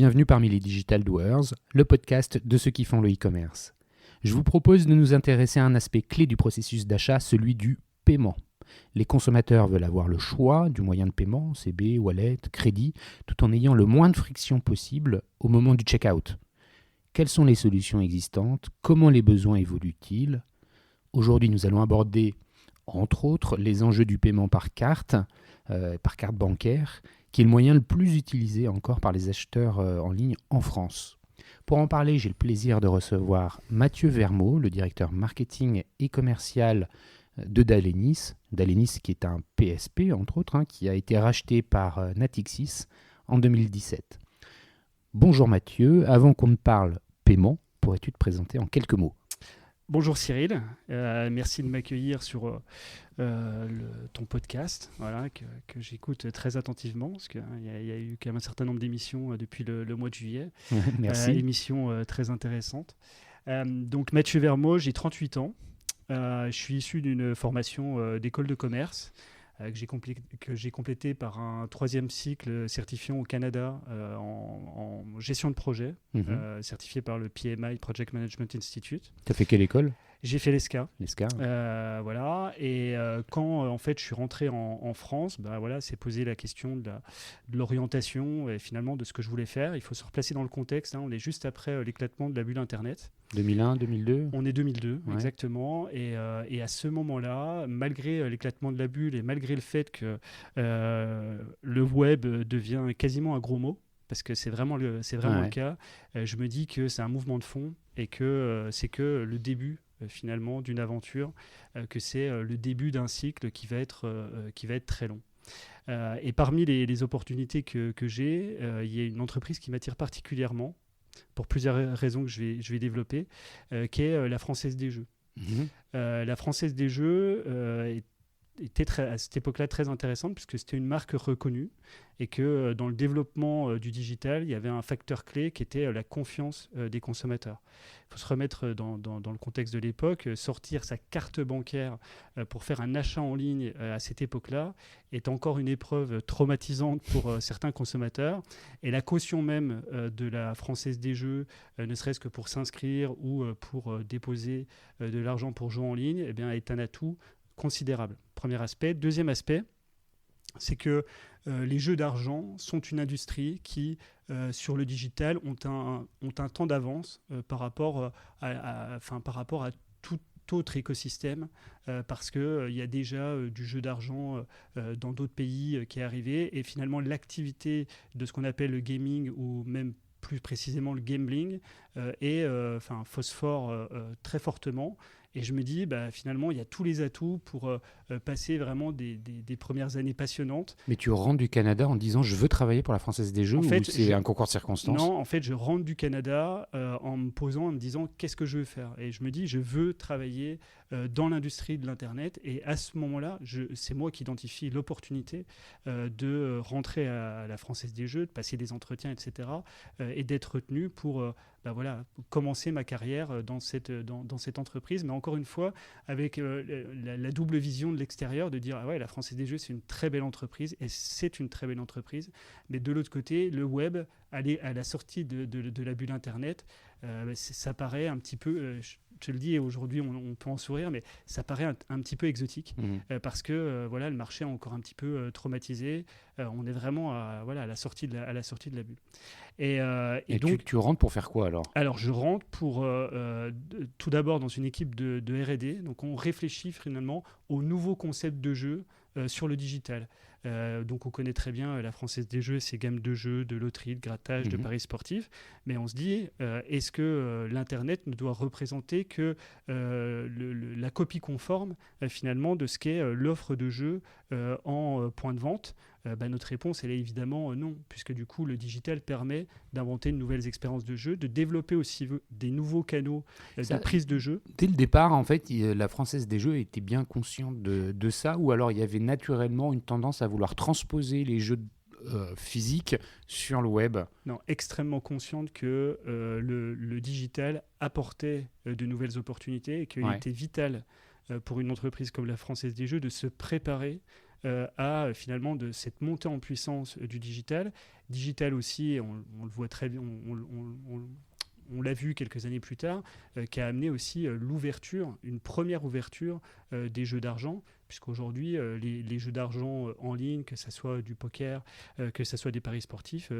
bienvenue parmi les Digital Doers, le podcast de ceux qui font le e-commerce. Je vous propose de nous intéresser à un aspect clé du processus d'achat, celui du paiement. Les consommateurs veulent avoir le choix du moyen de paiement, CB, wallet, crédit, tout en ayant le moins de friction possible au moment du check-out. Quelles sont les solutions existantes? Comment les besoins évoluent-ils? Aujourd'hui, nous allons aborder, entre autres, les enjeux du paiement par carte bancaire, qui est le moyen le plus utilisé encore par les acheteurs en ligne en France. Pour en parler, j'ai le plaisir de recevoir Mathieu Vermeau, le directeur marketing et commercial de Dalenis. Dalenis qui est un PSP, entre autres, qui a été racheté par Natixis en 2017. Bonjour Mathieu, avant qu'on ne parle paiement, pourrais-tu te présenter en quelques mots ? Bonjour Cyril, merci de m'accueillir sur ton podcast, voilà, que j'écoute très attentivement, parce qu'il y a eu quand même un certain nombre d'émissions depuis le mois de juillet. Merci. Émissions très intéressantes. Donc Mathieu Vermeau, j'ai 38 ans, je suis issu d'une formation d'école de commerce, que j'ai complété par un 3e cycle certifiant au Canada en gestion de projet, certifié par le PMI, Project Management Institute. Tu as fait quelle école ? J'ai fait l'ESCA. Voilà. Et quand en fait je suis rentré en France, s'est posé la question de l'orientation et finalement de ce que je voulais faire. Il faut se replacer dans le contexte. On est juste après l'éclatement de la bulle Internet. 2001, 2002 ? On est 2002, ouais. Exactement. Et à ce moment-là, malgré l'éclatement de la bulle et malgré le fait que le web devient quasiment un gros mot, parce que c'est vraiment le cas, je me dis que c'est un mouvement de fond et que c'est que le début finalement d'une aventure, que c'est le début d'un cycle qui va être très long. Et parmi les opportunités que j'ai, il y a une entreprise qui m'attire particulièrement, pour plusieurs raisons que je vais développer, qui est la Française des Jeux. La Française des Jeux était à cette époque-là très intéressante puisque c'était une marque reconnue et que dans le développement du digital, il y avait un facteur clé qui était la confiance des consommateurs. Il faut se remettre dans le contexte de l'époque. Sortir sa carte bancaire pour faire un achat en ligne à cette époque-là est encore une épreuve traumatisante pour certains consommateurs. Et la caution même de la Française des Jeux, ne serait-ce que pour s'inscrire ou pour déposer de l'argent pour jouer en ligne, est un atout considérable. Premier aspect. Deuxième aspect, c'est que les jeux d'argent sont une industrie qui, sur le digital, ont un temps d'avance par rapport à tout autre écosystème, parce qu'il y a déjà du jeu d'argent dans d'autres pays qui est arrivé, et finalement l'activité de ce qu'on appelle le gaming, ou même plus précisément le gambling, phosphore très fortement. Et je me dis, finalement, il y a tous les atouts pour passer vraiment des premières années passionnantes. Mais tu rentres du Canada en disant, je veux travailler pour la Française des Jeux, ou c'est un concours de circonstances ? Non, en fait, je rentre du Canada en me disant, qu'est-ce que je veux faire ? Et je me dis, je veux travailler dans l'industrie de l'Internet. Et à ce moment-là, c'est moi qui identifie l'opportunité de rentrer à la Française des Jeux, de passer des entretiens, etc. Et d'être retenu pour commencer ma carrière dans cette entreprise. Mais encore une fois, avec la double vision de l'extérieur, de dire, la Française des Jeux, c'est une très belle entreprise, et c'est une très belle entreprise. Mais de l'autre côté, le web, aller à la sortie de la bulle Internet, ça paraît un petit peu... je te le dis, et aujourd'hui on peut en sourire, mais ça paraît un petit peu exotique, parce que le marché est encore un petit peu traumatisé. On est vraiment à la sortie de la bulle. Et donc, tu rentres pour faire quoi alors ? Alors je rentre pour tout d'abord dans une équipe de R&D. Donc on réfléchit finalement aux nouveaux concepts de jeu sur le digital. Donc on connaît très bien la Française des Jeux, ses gammes de jeux, de loterie, de grattage, de paris sportifs. Mais on se dit, est-ce que l'Internet ne doit représenter que la copie conforme finalement de ce qu'est l'offre de jeux en point de vente ? Notre réponse, elle est évidemment non, puisque du coup, le digital permet d'inventer de nouvelles expériences de jeu, de développer aussi des nouveaux canaux de prise de jeu. Dès le départ, en fait, la Française des Jeux était bien consciente de ça, ou alors il y avait naturellement une tendance à vouloir transposer les jeux physiques sur le web ? Non, extrêmement consciente que le digital apportait de nouvelles opportunités et qu'il était vital pour une entreprise comme la Française des Jeux de se préparer à finalement de cette montée en puissance du digital. Digital aussi, on le voit très bien, on l'a vu quelques années plus tard, qui a amené aussi une première ouverture des jeux d'argent, puisqu'aujourd'hui, les jeux d'argent en ligne, que ce soit du poker, que ce soit des paris sportifs,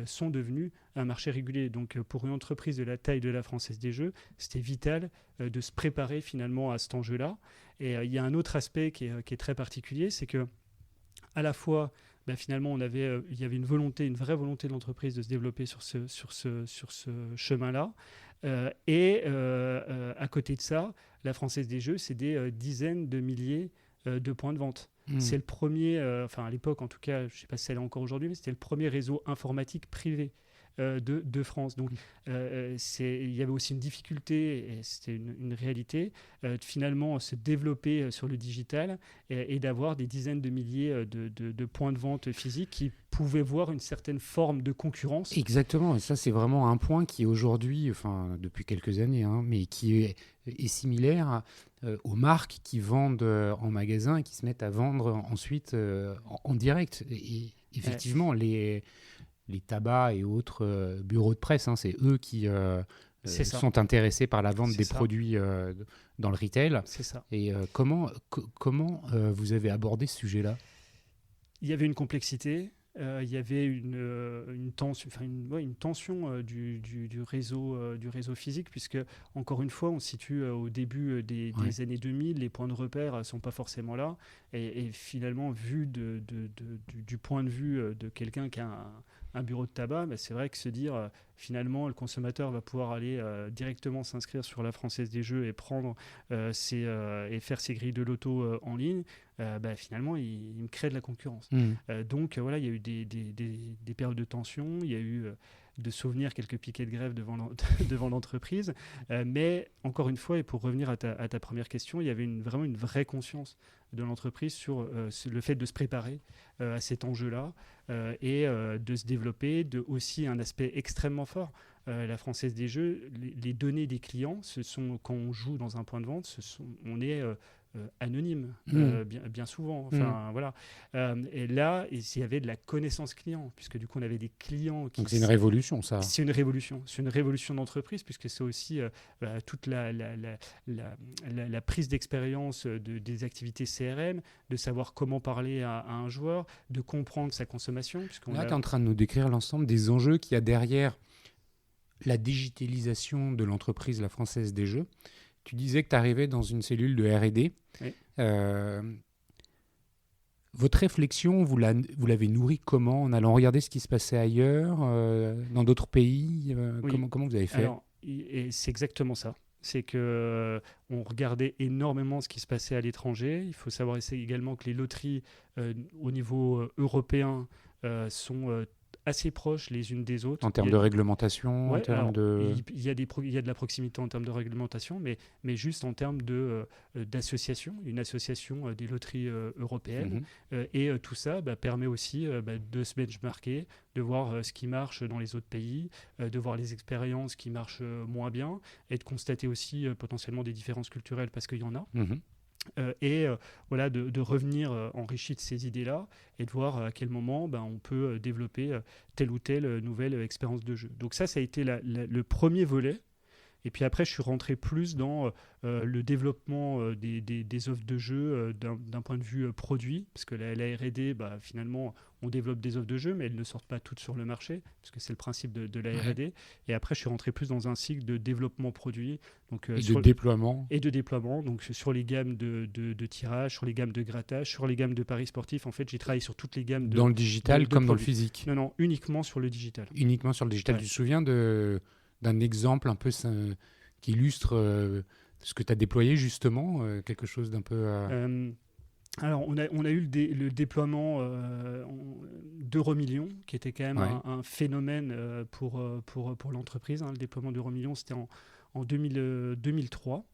sont devenus un marché régulier. Donc pour une entreprise de la taille de la Française des Jeux, c'était vital de se préparer finalement à cet enjeu-là. Et il y a un autre aspect qui est très particulier, c'est que à la fois, finalement, il y avait une vraie volonté de l'entreprise de se développer sur ce chemin-là. À côté de ça, la Française des Jeux, c'est des dizaines de milliers de points de vente. C'est le premier, à l'époque en tout cas, je ne sais pas si ça l'est encore aujourd'hui, mais c'était le premier réseau informatique privé de France. Donc, il y avait aussi une difficulté, et c'était une réalité, de finalement se développer sur le digital et d'avoir des dizaines de milliers de points de vente physiques qui pouvaient voir une certaine forme de concurrence. Exactement, et ça c'est vraiment un point qui aujourd'hui, depuis quelques années, mais qui est similaire aux marques qui vendent en magasin et qui se mettent à vendre ensuite en direct. Et effectivement, les tabacs et autres bureaux de presse, c'est eux qui sont intéressés par la vente des produits dans le retail. C'est ça. Et comment vous avez abordé ce sujet-là ? Il y avait une complexité. Il y avait une tension du réseau physique, puisque, encore une fois, on se situe au début des années 2000, les points de repère ne sont pas forcément là. Et finalement, vu du point de vue de quelqu'un qui a un bureau de tabac, c'est vrai que se dire finalement le consommateur va pouvoir aller directement s'inscrire sur la Française des Jeux et prendre et faire ses grilles de loto en ligne, finalement il me crée de la concurrence. Donc voilà, il y a eu des périodes de tension, il y a eu de souvenirs, quelques piquets de grève devant l'entreprise, mais encore une fois, et pour revenir à ta première question, il y avait vraiment une vraie conscience de l'entreprise sur le fait de se préparer à cet enjeu-là et de se développer, aussi un aspect extrêmement fort. La Française des Jeux, les données des clients, quand on joue dans un point de vente, on est anonyme, bien souvent. Voilà. Et là, il y avait de la connaissance client, puisque du coup, on avait des clients qui... Donc c'est une révolution, ça. C'est une révolution. C'est une révolution d'entreprise, puisque c'est aussi toute la prise d'expérience des activités CRM, de savoir comment parler à un joueur, de comprendre sa consommation. Là, tu es en train de nous décrire l'ensemble des enjeux qu'il y a derrière la digitalisation de l'entreprise La Française des Jeux. Tu disais que tu arrivais dans une cellule de R&D. Oui. Votre réflexion, vous l'avez nourrie comment ? En allant regarder ce qui se passait ailleurs, dans d'autres pays Oui. Comment vous avez fait ? Alors, c'est exactement ça. C'est qu'on regardait énormément ce qui se passait à l'étranger. Il faut savoir également que les loteries au niveau européen sont assez proches les unes des autres. En termes de réglementation, en termes de... Il y a de la proximité en termes de réglementation, mais juste en termes d'association, une association des loteries européennes. Et tout ça permet aussi de se benchmarker, de voir ce qui marche dans les autres pays, de voir les expériences qui marchent moins bien, et de constater aussi potentiellement des différences culturelles, parce qu'il y en a. Voilà, de revenir enrichi de ces idées-là et de voir à quel moment on peut développer telle ou telle nouvelle expérience de jeu. Donc ça a été le premier volet. Et puis après, je suis rentré plus dans le développement des offres de jeu d'un point de vue produit, parce que la R&D, finalement, on développe des offres de jeu, mais elles ne sortent pas toutes sur le marché, parce que c'est le principe de la R&D. Et après, je suis rentré plus dans un cycle de développement produit. Donc, et de déploiement. Et de déploiement, donc sur les gammes de tirage, sur les gammes de grattage, sur les gammes de paris sportifs. En fait, j'ai travaillé sur toutes les gammes dans le digital comme dans le physique. Non, uniquement sur le digital. Uniquement sur le digital. Ouais. Tu te souviens d'un exemple un peu qui illustre ce que tu as déployé justement, quelque chose d'un peu... Alors, on a eu le déploiement d'EuroMillions, qui était quand même un phénomène pour l'entreprise. Le déploiement d'EuroMillions, c'était en 2003.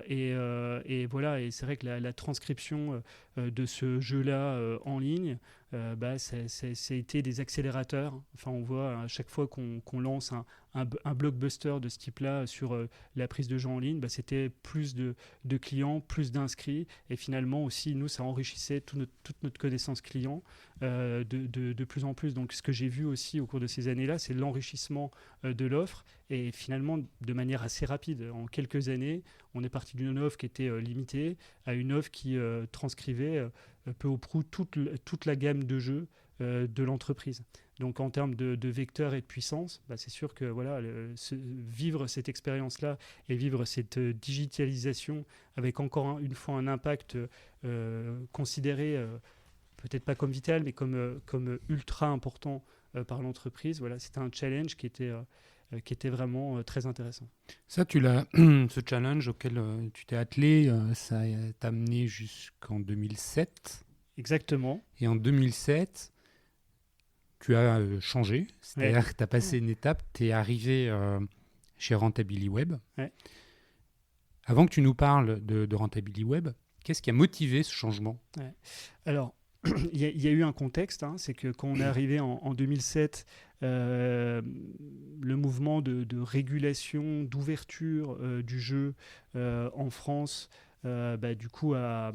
Et voilà, et c'est vrai que la transcription de ce jeu-là en ligne ça a été des accélérateurs. Enfin, on voit à chaque fois qu'on lance un blockbuster de ce type-là sur la prise de jeux en ligne, c'était plus de clients, plus d'inscrits. Et finalement aussi, nous, ça enrichissait toute notre connaissance client de plus en plus. Donc ce que j'ai vu aussi au cours de ces années-là, c'est l'enrichissement de l'offre. Et finalement, de manière assez rapide, en quelques années, on est parti d'une offre qui était limitée à une offre qui transcrivait peu ou prou toute la gamme de jeux de l'entreprise. Donc en termes de vecteurs et de puissance, c'est sûr que vivre cette expérience-là et vivre cette digitalisation avec encore une fois un impact considéré peut-être pas comme vital, mais comme ultra important par l'entreprise, c'était un challenge qui était vraiment très intéressant. Ça, ce challenge auquel tu t'es attelé, ça t'a amené jusqu'en 2007. Exactement. Et en 2007, tu as changé, c'est-à-dire que tu as passé une étape, tu es arrivé chez RentabiliWeb. Ouais. Avant que tu nous parles de RentabiliWeb, qu'est-ce qui a motivé ce changement ? Alors, il y a eu un contexte, c'est que quand on est arrivé en 2007, le mouvement de régulation, d'ouverture du jeu en France, du coup, a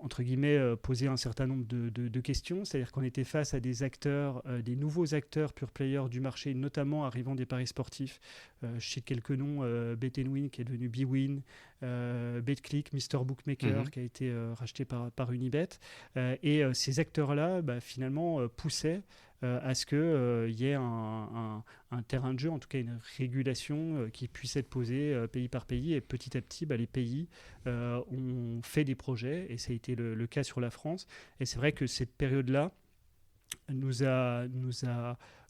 entre guillemets, posé un certain nombre de questions. C'est-à-dire qu'on était face à des acteurs, des nouveaux acteurs pure players du marché, notamment arrivant des paris sportifs. Je cite quelques noms, Bet&Win qui est devenu Bwin, BetClick, Mister Bookmaker qui a été racheté par Unibet. Et ces acteurs-là, finalement, poussaient à ce qu'il y ait un terrain de jeu, en tout cas une régulation qui puisse être posée pays par pays. Et petit à petit, les pays ont fait des projets, et ça a été le cas sur la France. Et c'est vrai que cette période-là nous a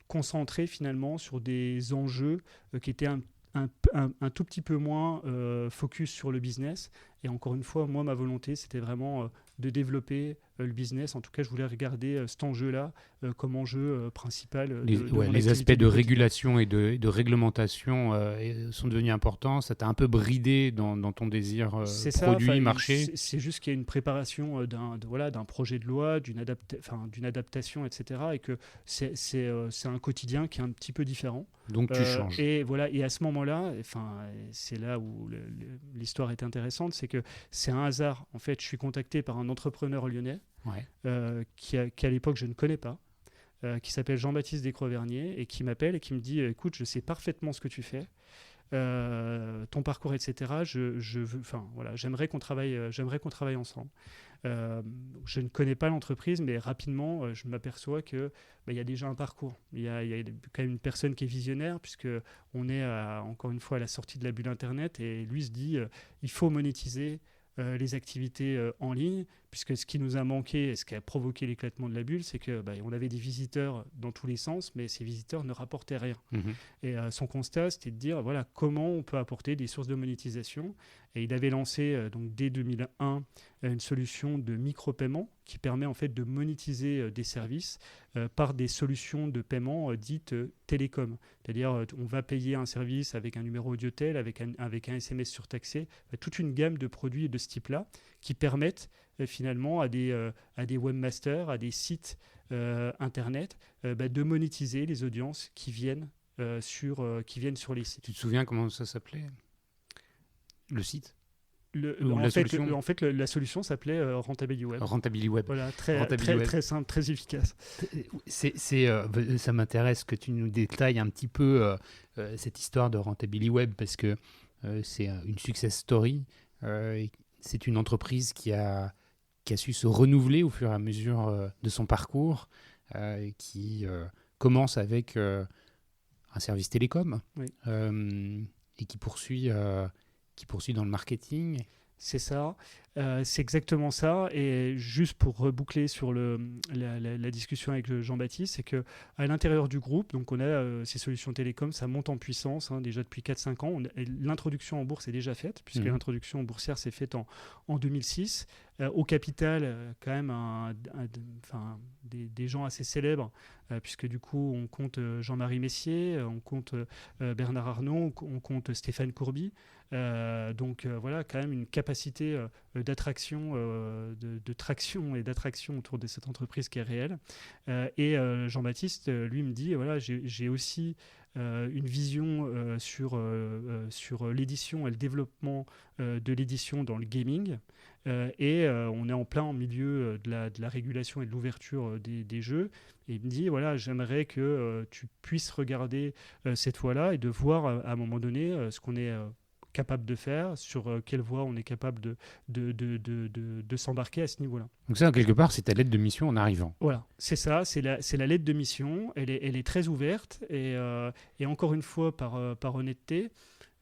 concentrés finalement sur des enjeux qui étaient un tout petit peu moins focus sur le business. Et encore une fois, moi, ma volonté, c'était vraiment de développer le business. En tout cas, je voulais regarder cet enjeu-là comme enjeu principal. Les aspects de régulation et de réglementation sont devenus importants. Ça t'a un peu bridé dans ton désir produit, marché. C'est juste qu'il y a une préparation d'un projet de loi, d'une adaptation, etc. Et que c'est un quotidien qui est un petit peu différent. Donc tu changes. Et à ce moment-là, c'est là où l'histoire est intéressante, c'est que c'est un hasard. En fait, je suis contacté par un entrepreneur lyonnais qui à l'époque je ne connais pas, qui s'appelle Jean-Baptiste Descrovernier, et qui m'appelle et qui me dit écoute, je sais parfaitement ce que tu fais, ton parcours, etc. J'aimerais qu'on travaille ensemble. Je ne connais pas l'entreprise, mais rapidement, je m'aperçois qu'il y a déjà un parcours. Il y a quand même une personne qui est visionnaire, puisqu'on est encore une fois à la sortie de la bulle Internet, et lui se dit il faut monétiser les activités en ligne, puisque ce qui nous a manqué et ce qui a provoqué l'éclatement de la bulle, c'est qu'on avait des visiteurs dans tous les sens, mais ces visiteurs ne rapportaient rien. Et son constat, c'était de dire comment on peut apporter des sources de monétisation. Et il avait lancé donc dès 2001 une solution de micro-paiement qui permet en fait de monétiser des services par des solutions de paiement dites télécom. C'est-à-dire on va payer un service avec un numéro audiotel, avec un SMS surtaxé, toute une gamme de produits de ce type-là qui permettent finalement à des webmasters, à des sites internet de monétiser les audiences qui viennent sur les sites. Tu te souviens comment ça s'appelait ? Le site ? En fait, la solution s'appelait RentabiliWeb. RentabiliWeb. Voilà, très simple, très efficace. Ça m'intéresse que tu nous détailles un petit peu cette histoire de RentabiliWeb, parce que c'est une success story. C'est une entreprise qui a su se renouveler au fur et à mesure de son parcours, qui commence avec un service télécom et qui poursuit dans le marketing. C'est ça, c'est exactement ça. Et juste pour reboucler sur la discussion avec Jean-Baptiste, c'est qu'à l'intérieur du groupe, donc on a ces solutions télécom, ça monte en puissance déjà depuis 4-5 ans. L'introduction en bourse est déjà faite, puisque l'introduction boursière s'est faite en 2006. Au capital, quand même des gens assez célèbres, puisque du coup on compte Jean-Marie Messier, on compte Bernard Arnault, on compte Stéphane Courby. Donc voilà, quand même une capacité d'attraction, de traction et d'attraction autour de cette entreprise qui est réelle. Jean-Baptiste, lui, me dit, voilà, j'ai aussi une vision sur l'édition et le développement de l'édition dans le gaming. On est en plein au milieu de la régulation et de l'ouverture des jeux. Et il me dit, voilà, j'aimerais que tu puisses regarder cette voie-là et de voir à un moment donné ce qu'on est capable de faire, sur quelle voie on est capable de s'embarquer à ce niveau-là. Donc ça, quelque part, c'est ta lettre de mission en arrivant. Voilà, c'est ça, c'est la lettre de mission, elle est très ouverte, et encore une fois, par honnêteté,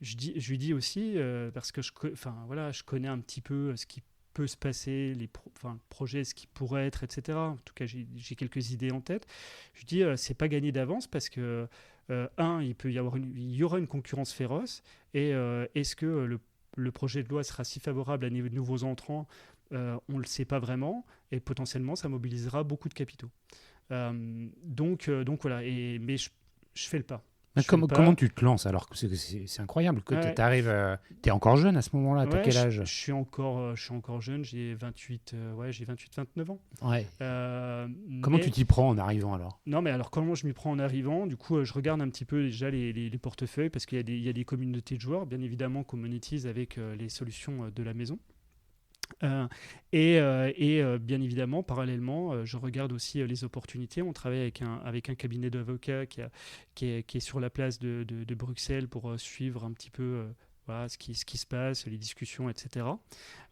je lui dis aussi, parce que je connais un petit peu ce qui peut se passer, le projet, ce qui pourrait être, etc. En tout cas, j'ai quelques idées en tête. Je lui dis, c'est pas gagné d'avance, parce que il y aura une concurrence féroce, et est-ce que le projet de loi sera si favorable à de nouveaux entrants? On ne le sait pas vraiment, et potentiellement ça mobilisera beaucoup de capitaux. Donc voilà, mais je fais le pas. Comment tu te lances alors que c'est incroyable que tu arrives. Tu es encore jeune à ce moment-là, tu as quel âge? Je suis encore jeune, j'ai 29 ans. Ouais. Comment tu t'y prends en arrivant alors? Non, mais alors comment je m'y prends en arrivant? Du coup, je regarde un petit peu déjà les portefeuilles, parce qu'il y a des communautés de joueurs, bien évidemment, qu'on monétise avec les solutions de la maison. Bien évidemment, parallèlement, je regarde aussi les opportunités. On travaille avec un cabinet d'avocats qui est sur la place de Bruxelles pour suivre un petit peu voilà, ce qui se passe, les discussions, etc.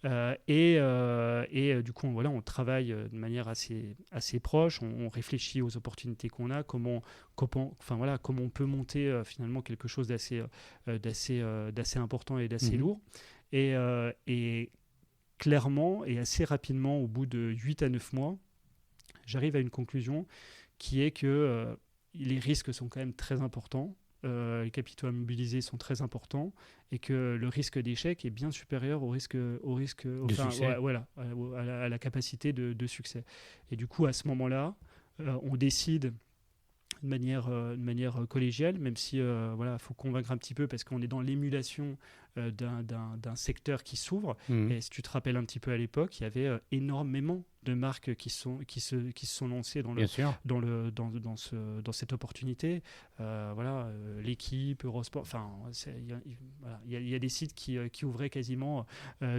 Du coup, voilà, on travaille de manière assez proche. On réfléchit aux opportunités qu'on a, comment on peut monter finalement quelque chose d'assez important et d'assez lourd. Et clairement et assez rapidement, au bout de 8 à 9 mois, j'arrive à une conclusion qui est que les risques sont quand même très importants, les capitaux à mobiliser sont très importants, et que le risque d'échec est bien supérieur au risque à la capacité de succès. Et du coup, à ce moment-là, on décide de manière collégiale, même si faut convaincre un petit peu, parce qu'on est dans l'émulation d'un secteur qui s'ouvre. Et si tu te rappelles un petit peu, à l'époque, il y avait énormément de marques qui se sont lancées dans cette opportunité. L'équipe, Eurosport, il y a des sites qui ouvraient quasiment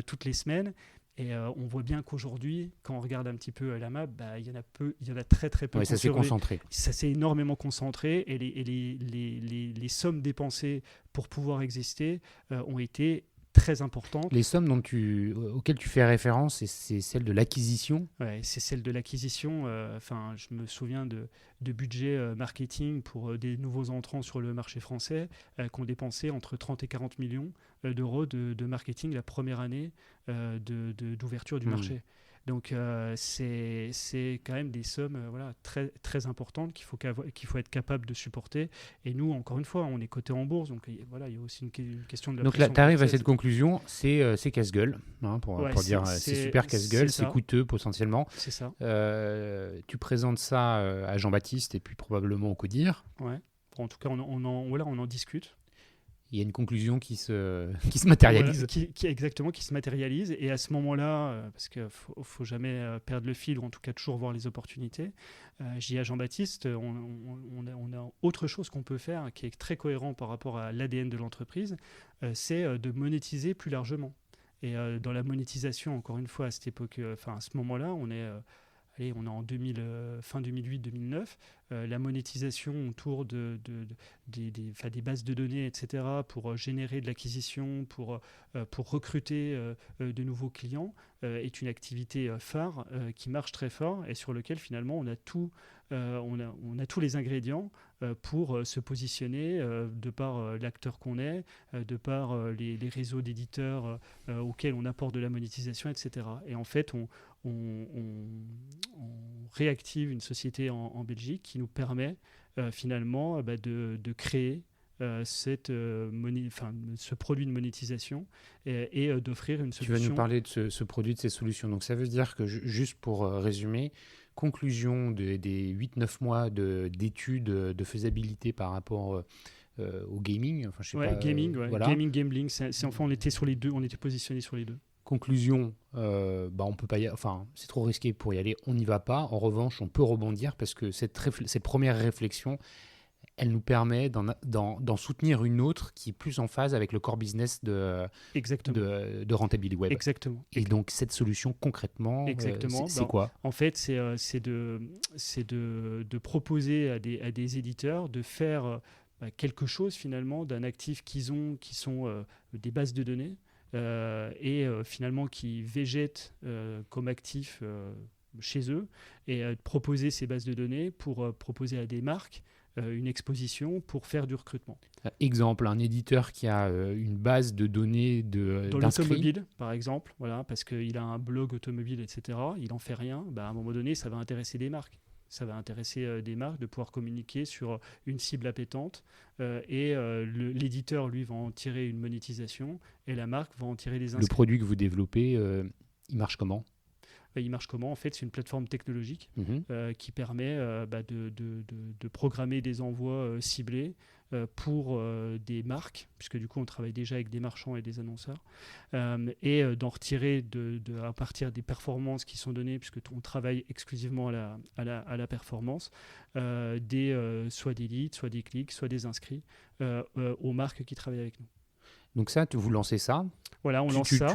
toutes les semaines. Et on voit bien qu'aujourd'hui, quand on regarde un petit peu la map, il y en a très très peu. Ça s'est concentré. Ça s'est énormément concentré, et les sommes dépensées pour pouvoir exister ont été très importantes. Les sommes auxquelles tu fais référence, c'est celles de l'acquisition? Ouais, c'est celle de l'acquisition. Je me souviens de budget marketing pour des nouveaux entrants sur le marché français qui ont dépensé entre 30 et 40 millions d'euros de marketing la première année d'ouverture du marché. Donc c'est quand même des sommes très, très importantes qu'il faut être capable de supporter. Et nous, encore une fois, on est coté en bourse, donc il y a aussi une question de la donc là, tu arrives à cette conclusion, c'est casse-gueule, pour dire c'est super casse-gueule, c'est coûteux potentiellement. C'est ça. Tu présentes ça à Jean-Baptiste et puis probablement au CODIR. Ouais. En tout cas, on en discute. Il y a une conclusion qui se matérialise. Exactement, qui se matérialise. Et à ce moment-là, parce qu'il ne faut jamais perdre le fil, ou en tout cas toujours voir les opportunités, je dis à Jean-Baptiste, on a autre chose qu'on peut faire qui est très cohérent par rapport à l'ADN de l'entreprise, c'est de monétiser plus largement. Et dans la monétisation, encore une fois, à cette époque, à ce moment-là, on est en fin 2008-2009, la monétisation autour des bases de données, etc., pour générer de l'acquisition, pour recruter de nouveaux clients, est une activité phare qui marche très fort, et sur lequel finalement on a tous les ingrédients pour se positionner de par l'acteur qu'on est, de par les réseaux d'éditeurs auxquels on apporte de la monétisation, etc. Et en fait, on réactive une société en Belgique qui nous permet finalement de créer ce produit de monétisation et d'offrir une solution. Tu vas nous parler de ce produit, de ces solutions. Donc ça veut dire que, juste pour résumer, conclusion des 8-9 mois d'études de faisabilité par rapport au gaming. Gaming, gambling. On était sur les deux, on était positionné sur les deux. Conclusion, on peut pas c'est trop risqué pour y aller, on n'y va pas. En revanche, on peut rebondir parce que cette première réflexion, elle nous permet d'en soutenir une autre qui est plus en phase avec le core business de Rentability Web. Exactement. Et donc, cette solution, concrètement, c'est quoi ? En fait, c'est de proposer à des éditeurs de faire quelque chose, finalement, d'un actif qu'ils ont, qui sont des bases de données, et finalement qui végètent comme actif chez eux, et proposer ces bases de données pour proposer à des marques une exposition pour faire du recrutement. Exemple, un éditeur qui a une base de données dans d'inscrits. l'automobile, par exemple, voilà, parce qu'il a un blog automobile, etc., il n'en fait rien, à un moment donné, ça va intéresser des marques. Ça va intéresser des marques de pouvoir communiquer sur une cible appétante, et l'éditeur, lui, va en tirer une monétisation et la marque va en tirer des inscrits. Le produit que vous développez, il marche comment ? Il marche comment ? En fait, c'est une plateforme technologique qui permet de programmer des envois ciblés pour des marques, puisque du coup on travaille déjà avec des marchands et des annonceurs, et d'en retirer à partir des performances qui sont données, puisque on travaille exclusivement à la performance, soit des leads, soit des clics, soit des inscrits aux marques qui travaillent avec nous. Donc ça, vous lancez ça ? Voilà, on lance ça.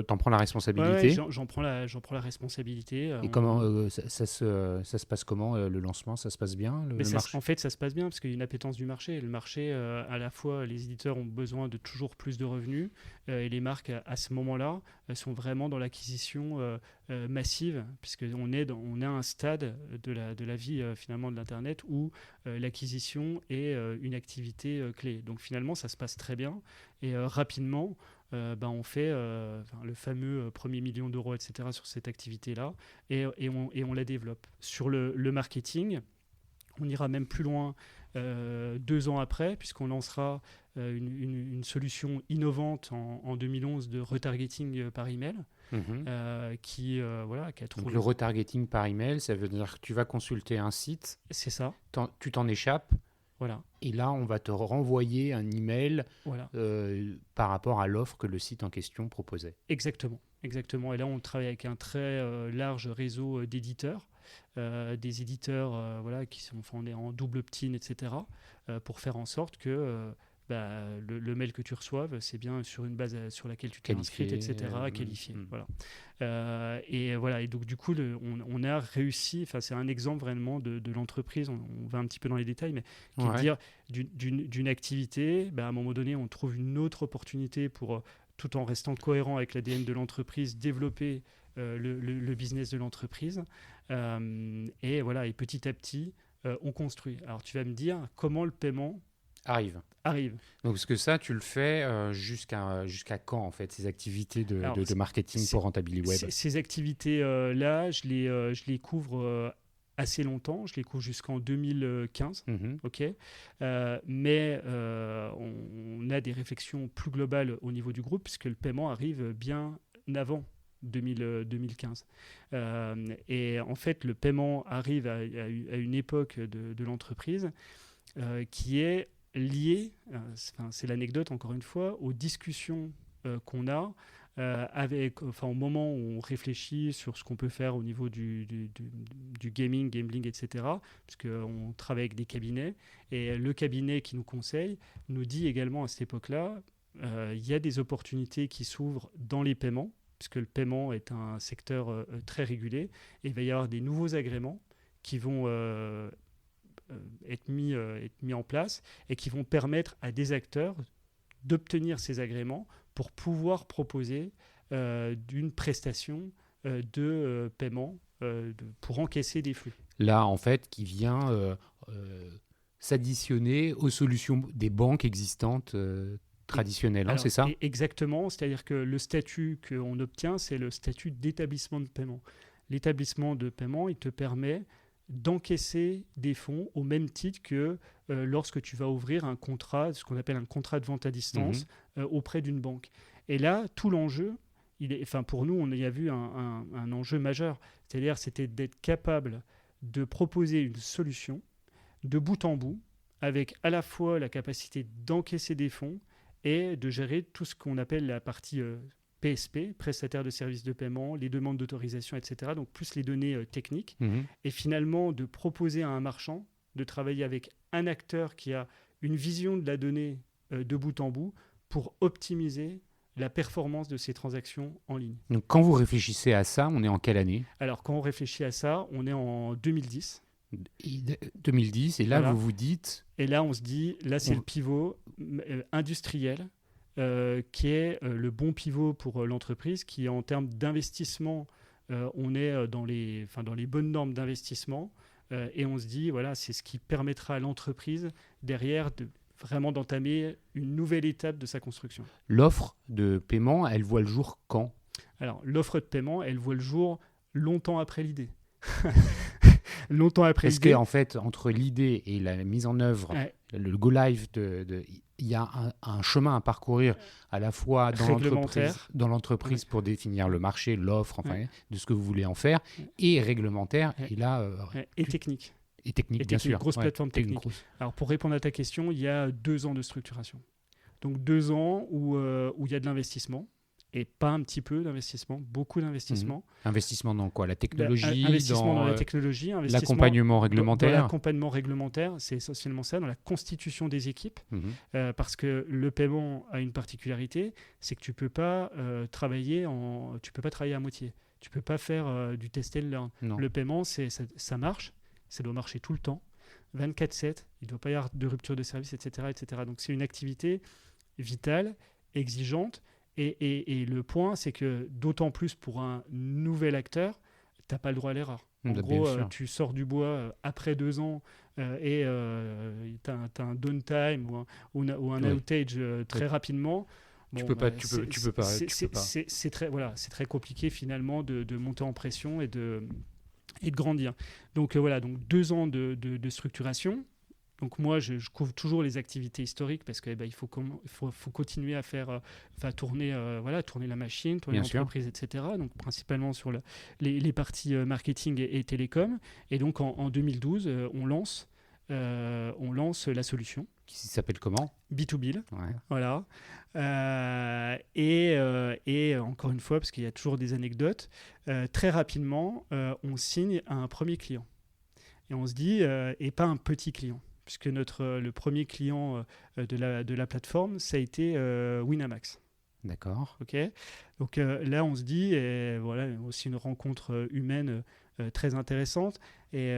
T'en prends la responsabilité. Ouais, j'en prends la responsabilité. Et comment ça se passe comment, le lancement ? Ça se passe bien, en fait, ça se passe bien parce qu'il y a une appétence du marché. Le marché, à la fois, les éditeurs ont besoin de toujours plus de revenus, et les marques, à ce moment-là, sont vraiment dans l'acquisition massive, puisqu'on est à un stade de la vie, finalement, de l'Internet où l'acquisition est une activité clé. Donc finalement, ça se passe très bien. Et rapidement, on fait le fameux premier million d'euros, etc., sur cette activité-là, et on la développe. Sur le marketing, on ira même plus loin 2 ans après, puisqu'on lancera une solution innovante en 2011 de retargeting par email, qui a trouvé... Donc le retargeting par email, ça veut dire que tu vas consulter un site, c'est ça. Tu t'en échappes, voilà. Et là, on va te renvoyer un email par rapport à l'offre que le site en question proposait. Exactement. Et là, on travaille avec un très large réseau d'éditeurs, des éditeurs qui sont fondés en double opt-in, etc., pour faire en sorte que le mail que tu reçoives, c'est bien sur une base sur laquelle tu t'es inscrite, etc., qualifié. Voilà. Et donc, du coup, on a réussi, c'est un exemple vraiment de l'entreprise, on va un petit peu dans les détails, mais qui veut dire d'une activité, à un moment donné, on trouve une autre opportunité pour, tout en restant cohérent avec l'ADN de l'entreprise, développer le business de l'entreprise. Et petit à petit, on construit. Alors, tu vas me dire, comment le paiement arrive. Donc, parce que ça, tu le fais jusqu'à quand, en fait, ces activités de marketing pour Rentability Web ? Ces activités-là, je les couvre assez longtemps. Je les couvre jusqu'en 2015. Mais on a des réflexions plus globales au niveau du groupe, puisque le paiement arrive bien avant 2015. Et en fait, le paiement arrive à une époque de l'entreprise qui est lié, c'est l'anecdote encore une fois, aux discussions qu'on a au moment où on réfléchit sur ce qu'on peut faire au niveau du gaming, gambling, etc. Parce qu'on travaille avec des cabinets, et le cabinet qui nous conseille nous dit également à cette époque-là, il y a des opportunités qui s'ouvrent dans les paiements, puisque le paiement est un secteur très régulé, et il va y avoir des nouveaux agréments qui vont être mis en place et qui vont permettre à des acteurs d'obtenir ces agréments pour pouvoir proposer d'une prestation de paiement pour encaisser des flux. Là, en fait, qui vient s'additionner aux solutions des banques existantes traditionnelles, c'est ça ? Exactement, c'est-à-dire que le statut qu'on obtient, c'est le statut d'établissement de paiement. L'établissement de paiement, il te permet d'encaisser des fonds au même titre que lorsque tu vas ouvrir un contrat, ce qu'on appelle un contrat de vente à distance, auprès d'une banque. Et là, tout l'enjeu, pour nous, on y a vu un enjeu majeur. C'est-à-dire, c'était d'être capable de proposer une solution de bout en bout, avec à la fois la capacité d'encaisser des fonds et de gérer tout ce qu'on appelle la partie PSP, prestataire de services de paiement, les demandes d'autorisation, etc. Donc plus les données techniques. Et finalement, de proposer à un marchand de travailler avec un acteur qui a une vision de la donnée de bout en bout pour optimiser la performance de ces transactions en ligne. Donc quand vous réfléchissez à ça, on est en quelle année ? Alors quand on réfléchit à ça, on est en 2010. 2010, et là Voilà. vous vous dites... Et là on se dit, là c'est le pivot industriel qui est le bon pivot pour l'entreprise, qui en termes d'investissement, on est dans les bonnes normes d'investissement, et on se dit, voilà, c'est ce qui permettra à l'entreprise derrière vraiment d'entamer une nouvelle étape de sa construction. L'offre de paiement, elle voit le jour quand ? Alors, l'offre de paiement, elle voit le jour longtemps après l'idée. Longtemps après l'idée. Est-ce qu'en fait, entre l'idée et la mise en œuvre, le go live, il y a un chemin à parcourir à la fois dans l'entreprise pour définir le marché, l'offre, de ce que vous voulez en faire, et réglementaire, et là... et technique. Et technique, bien sûr. Grosse plateforme technique. Alors, pour répondre à ta question, il y a 2 ans de structuration. Donc, 2 ans où il y a de l'investissement, et pas un petit peu d'investissement, beaucoup d'investissement. Investissement dans quoi ? La technologie, investissement dans la technologie, l'accompagnement réglementaire. Dans l'accompagnement réglementaire, c'est essentiellement ça, dans la constitution des équipes. Parce que le paiement a une particularité, c'est que tu peux pas travailler à moitié. Tu peux pas faire du test and learn. Non. Le paiement, ça marche, ça doit marcher tout le temps, 24/7, il ne doit pas y avoir de rupture de service, etc., etc. Donc c'est une activité vitale, exigeante. Et le point, c'est que d'autant plus pour un nouvel acteur, tu n'as pas le droit à l'erreur. En gros, tu sors du bois après 2 ans et tu as un downtime ou un outage très rapidement. Tu peux pas. C'est très compliqué finalement de monter en pression et de grandir. Donc voilà, donc 2 ans de structuration. Donc moi, je couvre toujours les activités historiques parce qu'il faut continuer à faire, tourner la machine, tourner l'entreprise, etc. Donc principalement sur les parties marketing et télécom. Et donc en 2012, on lance la solution. Qui s'appelle comment ? B2Bill. Voilà. Et encore une fois, parce qu'il y a toujours des anecdotes, très rapidement, on signe un premier client. Et on se dit, et pas un petit client. Puisque le premier client de la plateforme, ça a été Winamax. D'accord. Okay. Donc là, on se dit, et voilà, aussi une rencontre humaine très intéressante. Et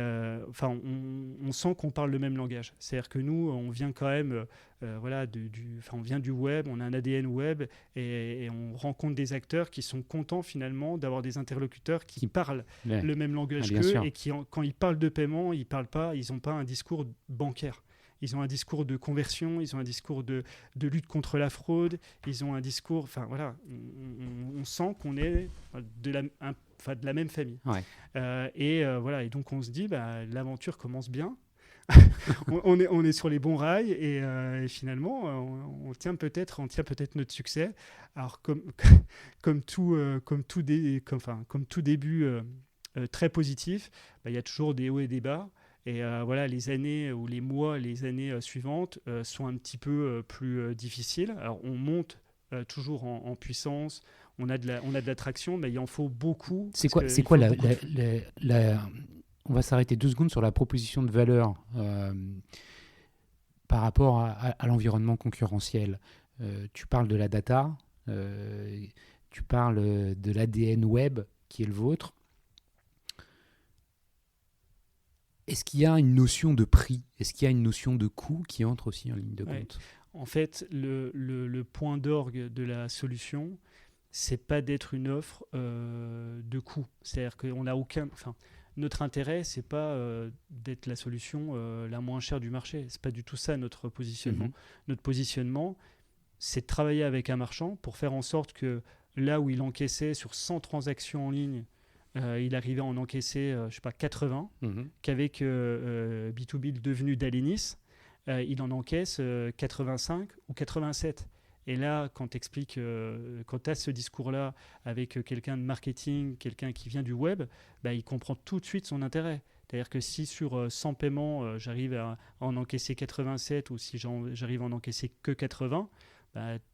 on sent qu'on parle le même langage. C'est-à-dire que nous, on vient quand même, on vient du web, on a un ADN web, et on rencontre des acteurs qui sont contents finalement d'avoir des interlocuteurs qui parlent le même langage qu'eux, et qui, quand ils parlent de paiement, ils n'ont pas un discours bancaire. Ils ont un discours de conversion, ils ont un discours de lutte contre la fraude, ils ont un discours... on sent qu'on est de la même famille. Ouais. Et donc on se dit, l'aventure commence bien. on est sur les bons rails, et finalement, on tient peut-être notre succès. Alors, comme tout début très positif, il y a toujours des hauts et des bas. Et les années ou les mois, les années suivantes sont un petit peu plus difficiles. Alors, on monte toujours en puissance, on a de l'attraction, mais il en faut beaucoup. On va s'arrêter 2 secondes sur la proposition de valeur par rapport à l'environnement concurrentiel. Tu parles de la data, tu parles de l'ADN web qui est le vôtre. Est-ce qu'il y a une notion de prix ? Est-ce qu'il y a une notion de coût qui entre aussi en ligne de compte ? En fait, le point d'orgue de la solution, c'est pas d'être une offre de coût. C'est-à-dire qu'on n'a aucun... notre intérêt, c'est pas d'être la solution la moins chère du marché. C'est pas du tout ça notre positionnement. Notre positionnement, c'est de travailler avec un marchand pour faire en sorte que là où il encaissait sur 100 transactions en ligne, il arrivait à en encaisser, 80, qu'avec B2B devenu d'Alenis, il en encaisse 85 ou 87. Et là, quand tu as ce discours-là avec quelqu'un de marketing, quelqu'un qui vient du web, il comprend tout de suite son intérêt. C'est-à-dire que si sur 100 paiements, j'arrive à en encaisser 87, ou si j'arrive à en encaisser que 80,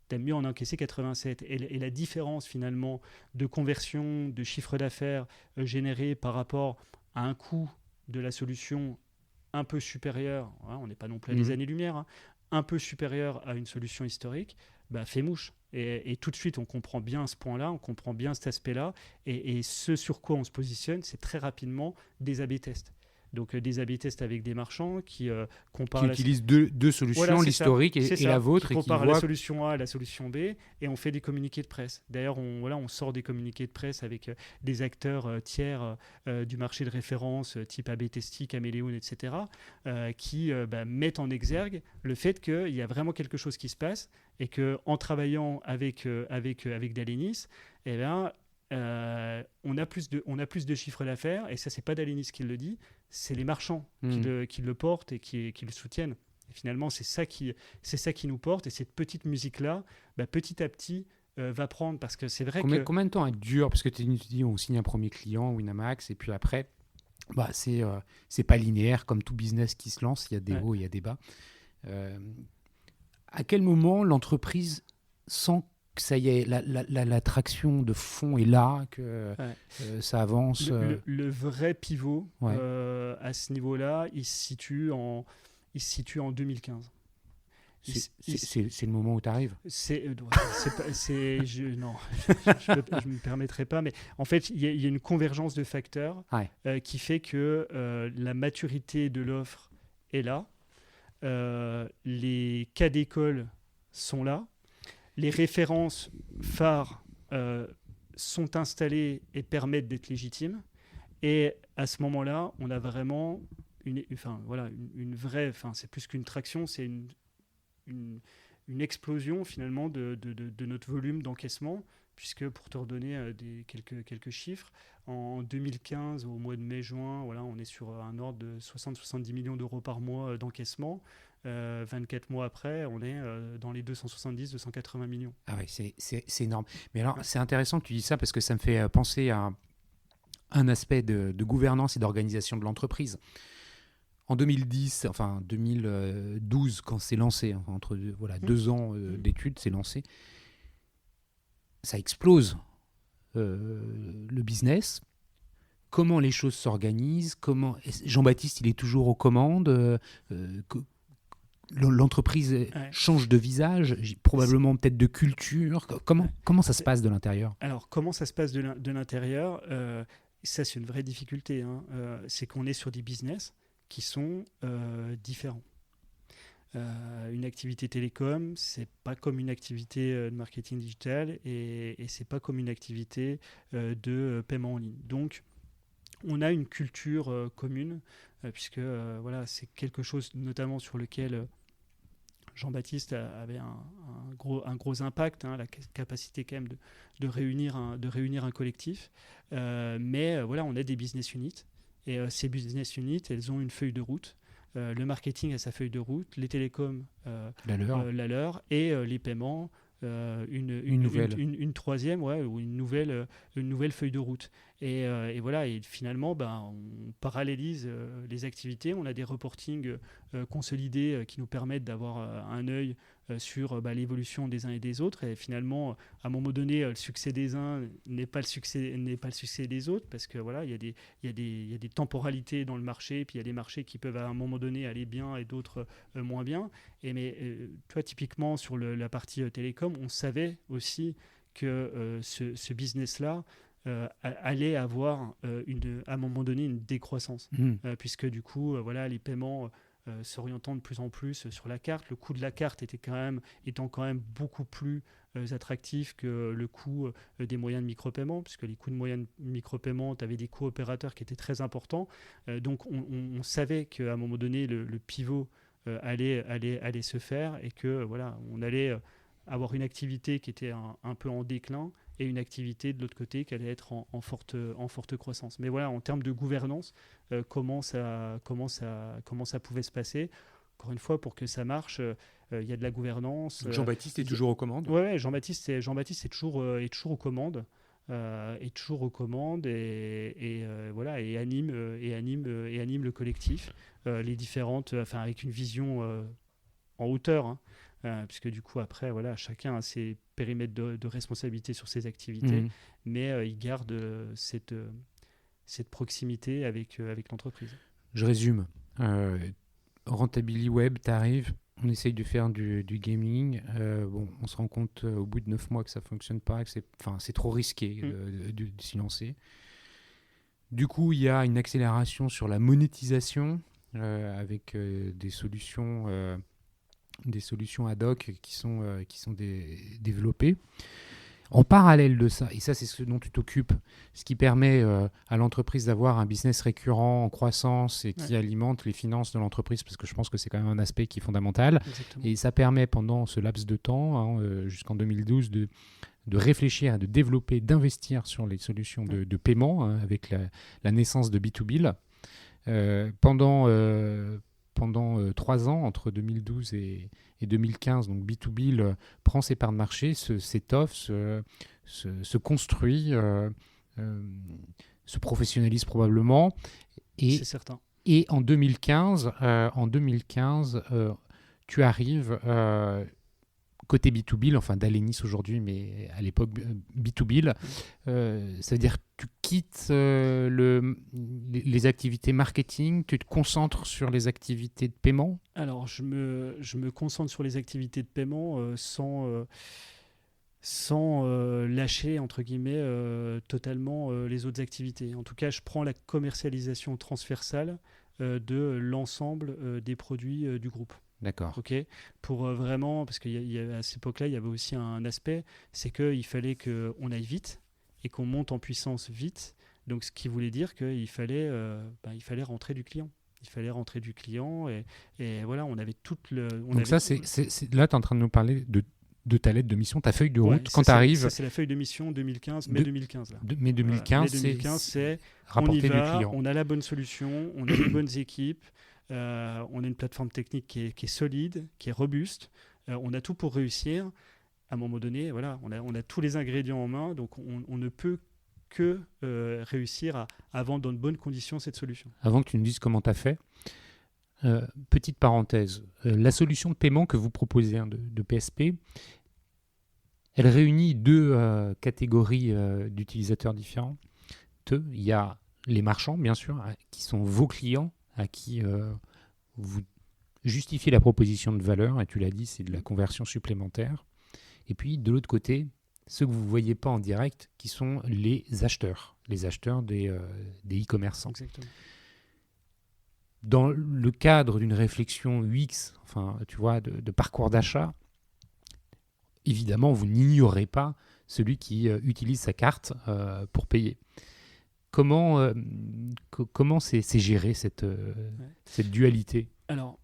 t'aimes mieux en encaisser 87. Et la différence finalement de conversion, de chiffre d'affaires généré par rapport à un coût de la solution un peu supérieur, on n'est pas non plus à des années-lumière, un peu supérieur à une solution historique, fait mouche. Et tout de suite, on comprend bien ce point-là, on comprend bien cet aspect-là, et ce sur quoi on se positionne, c'est très rapidement des A/B tests. Donc des A/B tests avec des marchands qui comparent... Qui utilisent deux solutions, l'historique et la vôtre. Qui comparent la solution A à la solution B, et on fait des communiqués de presse. D'ailleurs, on sort des communiqués de presse avec des acteurs tiers du marché de référence, type A/B Testing, Caméléon, etc., qui mettent en exergue le fait qu'il y a vraiment quelque chose qui se passe, et qu'en travaillant avec Dalenis, on a plus de chiffre d'affaires, et ça, c'est pas Dalenis qui le dit, c'est les marchands qui le portent et qui le soutiennent. Et finalement, c'est ça qui nous porte, et cette petite musique-là, petit à petit, va prendre, parce que c'est vrai Combien de temps elle dure? Parce que tu dis, on signe un premier client, Winamax, et puis après, c'est pas linéaire, comme tout business qui se lance, il y a des hauts, il y a des bas. À quel moment l'entreprise sent que ça y est, la traction de fond est là, que ça avance? Le vrai pivot à ce niveau-là, il se situe en 2015. C'est le moment où tu arrives? Je me permettrai pas, mais en fait, il y a une convergence de facteurs qui fait que la maturité de l'offre est là, les cas d'école sont là, les références phares sont installées et permettent d'être légitimes. Et à ce moment-là, on a vraiment une vraie... c'est plus qu'une traction, c'est une explosion finalement de notre volume d'encaissement, puisque pour te redonner quelques chiffres, en 2015, au mois de mai-juin, on est sur un ordre de 60-70 millions d'euros par mois d'encaissement. 24 mois après, on est dans les 270-280 millions. Ah oui, c'est énorme. Mais alors, c'est intéressant que tu dis ça, parce que ça me fait penser à un aspect de gouvernance et d'organisation de l'entreprise. En 2012, quand c'est lancé, entre 2 ans d'études, c'est lancé, ça explose le business. Comment les choses s'organisent? Jean-Baptiste, il est toujours aux commandes? L'entreprise change de visage, probablement peut-être de culture. Comment ça se passe de l'intérieur? Alors, comment ça se passe de l'intérieur? Ça, c'est une vraie difficulté. C'est qu'on est sur des business qui sont différents. Une activité télécom, c'est pas comme une activité de marketing digital, et c'est pas comme une activité de paiement en ligne. Donc, on a une culture commune, puisque c'est quelque chose notamment sur lequel Jean-Baptiste avait un gros impact, la capacité quand même de réunir un collectif. Mais on a des business units, et ces business units, elles ont une feuille de route. Le marketing a sa feuille de route, les télécoms la leur, et les paiements une troisième, ou une nouvelle feuille de route. Et finalement, on parallélise les activités. On a des reportings consolidés qui nous permettent d'avoir un œil sur l'évolution des uns et des autres. Et finalement, à un moment donné, le succès des uns n'est pas le succès des autres, parce que il y a des temporalités dans le marché, et puis il y a des marchés qui peuvent à un moment donné aller bien et d'autres moins bien. Toi, typiquement sur la partie télécom, on savait aussi que ce business-là allait avoir à un moment donné une décroissance, puisque du coup, les paiements s'orientant de plus en plus sur la carte, le coût de la carte étant quand même beaucoup plus attractif que le coût des moyens de micro-paiement, puisque les coûts de moyens de micro-paiement, tu avais des coûts opérateurs qui étaient très importants. Donc on savait qu'à un moment donné, le pivot allait se faire, et que on allait avoir une activité qui était un peu en déclin, et une activité de l'autre côté qui allait être en forte croissance. Mais en termes de gouvernance, comment ça pouvait se passer? Encore une fois, pour que ça marche, il y a de la gouvernance. Jean-Baptiste est toujours aux commandes? Oui, Jean-Baptiste est toujours aux commandes. Et anime le collectif, les différentes, avec une vision en hauteur, puisque du coup, après, voilà, chacun a ses périmètres de responsabilité sur ses activités, mais il garde cette proximité avec l'entreprise. Je résume. Rentability Web, t'arrives, on essaye de faire du gaming. On se rend compte au bout de 9 mois que ça ne fonctionne pas, que c'est trop risqué de s'y lancer. Du coup, il y a une accélération sur la monétisation avec des solutions ad hoc qui sont développées. En parallèle de ça, et ça c'est ce dont tu t'occupes, ce qui permet à l'entreprise d'avoir un business récurrent en croissance et qui alimente les finances de l'entreprise, parce que je pense que c'est quand même un aspect qui est fondamental. Exactement. Et ça permet pendant ce laps de temps, jusqu'en 2012, de réfléchir, de développer, d'investir sur les solutions de paiement avec la naissance de B2B. Pendant 3 ans, entre 2012 et 2015, donc B2B prend ses parts de marché, s'étoffe, se construit, se professionnalise probablement. C'est certain. Et en 2015, tu arrives côté B2B, enfin d'Alenis aujourd'hui, mais à l'époque B2B, ça veut dire que tu quittes les activités marketing, tu te concentres sur les activités de paiement? Alors, je me concentre sur les activités de paiement sans lâcher, entre guillemets, totalement les autres activités. En tout cas, je prends la commercialisation transversale de l'ensemble des produits du groupe. D'accord. Okay, pour vraiment, parce qu'à cette époque-là, il y avait aussi un aspect, c'est qu'il fallait qu'on aille vite et qu'on monte en puissance vite. Donc, ce qui voulait dire qu'il fallait, rentrer du client. Il fallait rentrer du client et voilà, on avait toute le... Donc là, tu es en train de nous parler de ta lettre de mission, ta feuille de route, quand tu arrives... Ça, c'est la feuille de mission 2015, mai 2015. Là. Mai 2015, c'est rapporter on y va, du client. On a la bonne solution, on a les bonnes équipes, on a une plateforme technique qui est solide, qui est robuste, on a tout pour réussir. À un moment donné, voilà, on a tous les ingrédients en main, donc on ne peut que réussir à vendre dans de bonnes conditions cette solution. Avant que tu nous dises comment tu as fait, petite parenthèse, la solution de paiement que vous proposez de PSP, elle réunit 2 catégories d'utilisateurs différents. Il y a les marchands, bien sûr, qui sont vos clients, à qui vous justifiez la proposition de valeur, et tu l'as dit, c'est de la conversion supplémentaire. Et puis, de l'autre côté, ceux que vous ne voyez pas en direct, qui sont les acheteurs des e-commerçants. Exactement. Dans le cadre d'une réflexion UX, enfin, tu vois, de parcours d'achat, évidemment, vous n'ignorez pas celui qui utilise sa carte pour payer. Comment c'est géré cette dualité? Alors,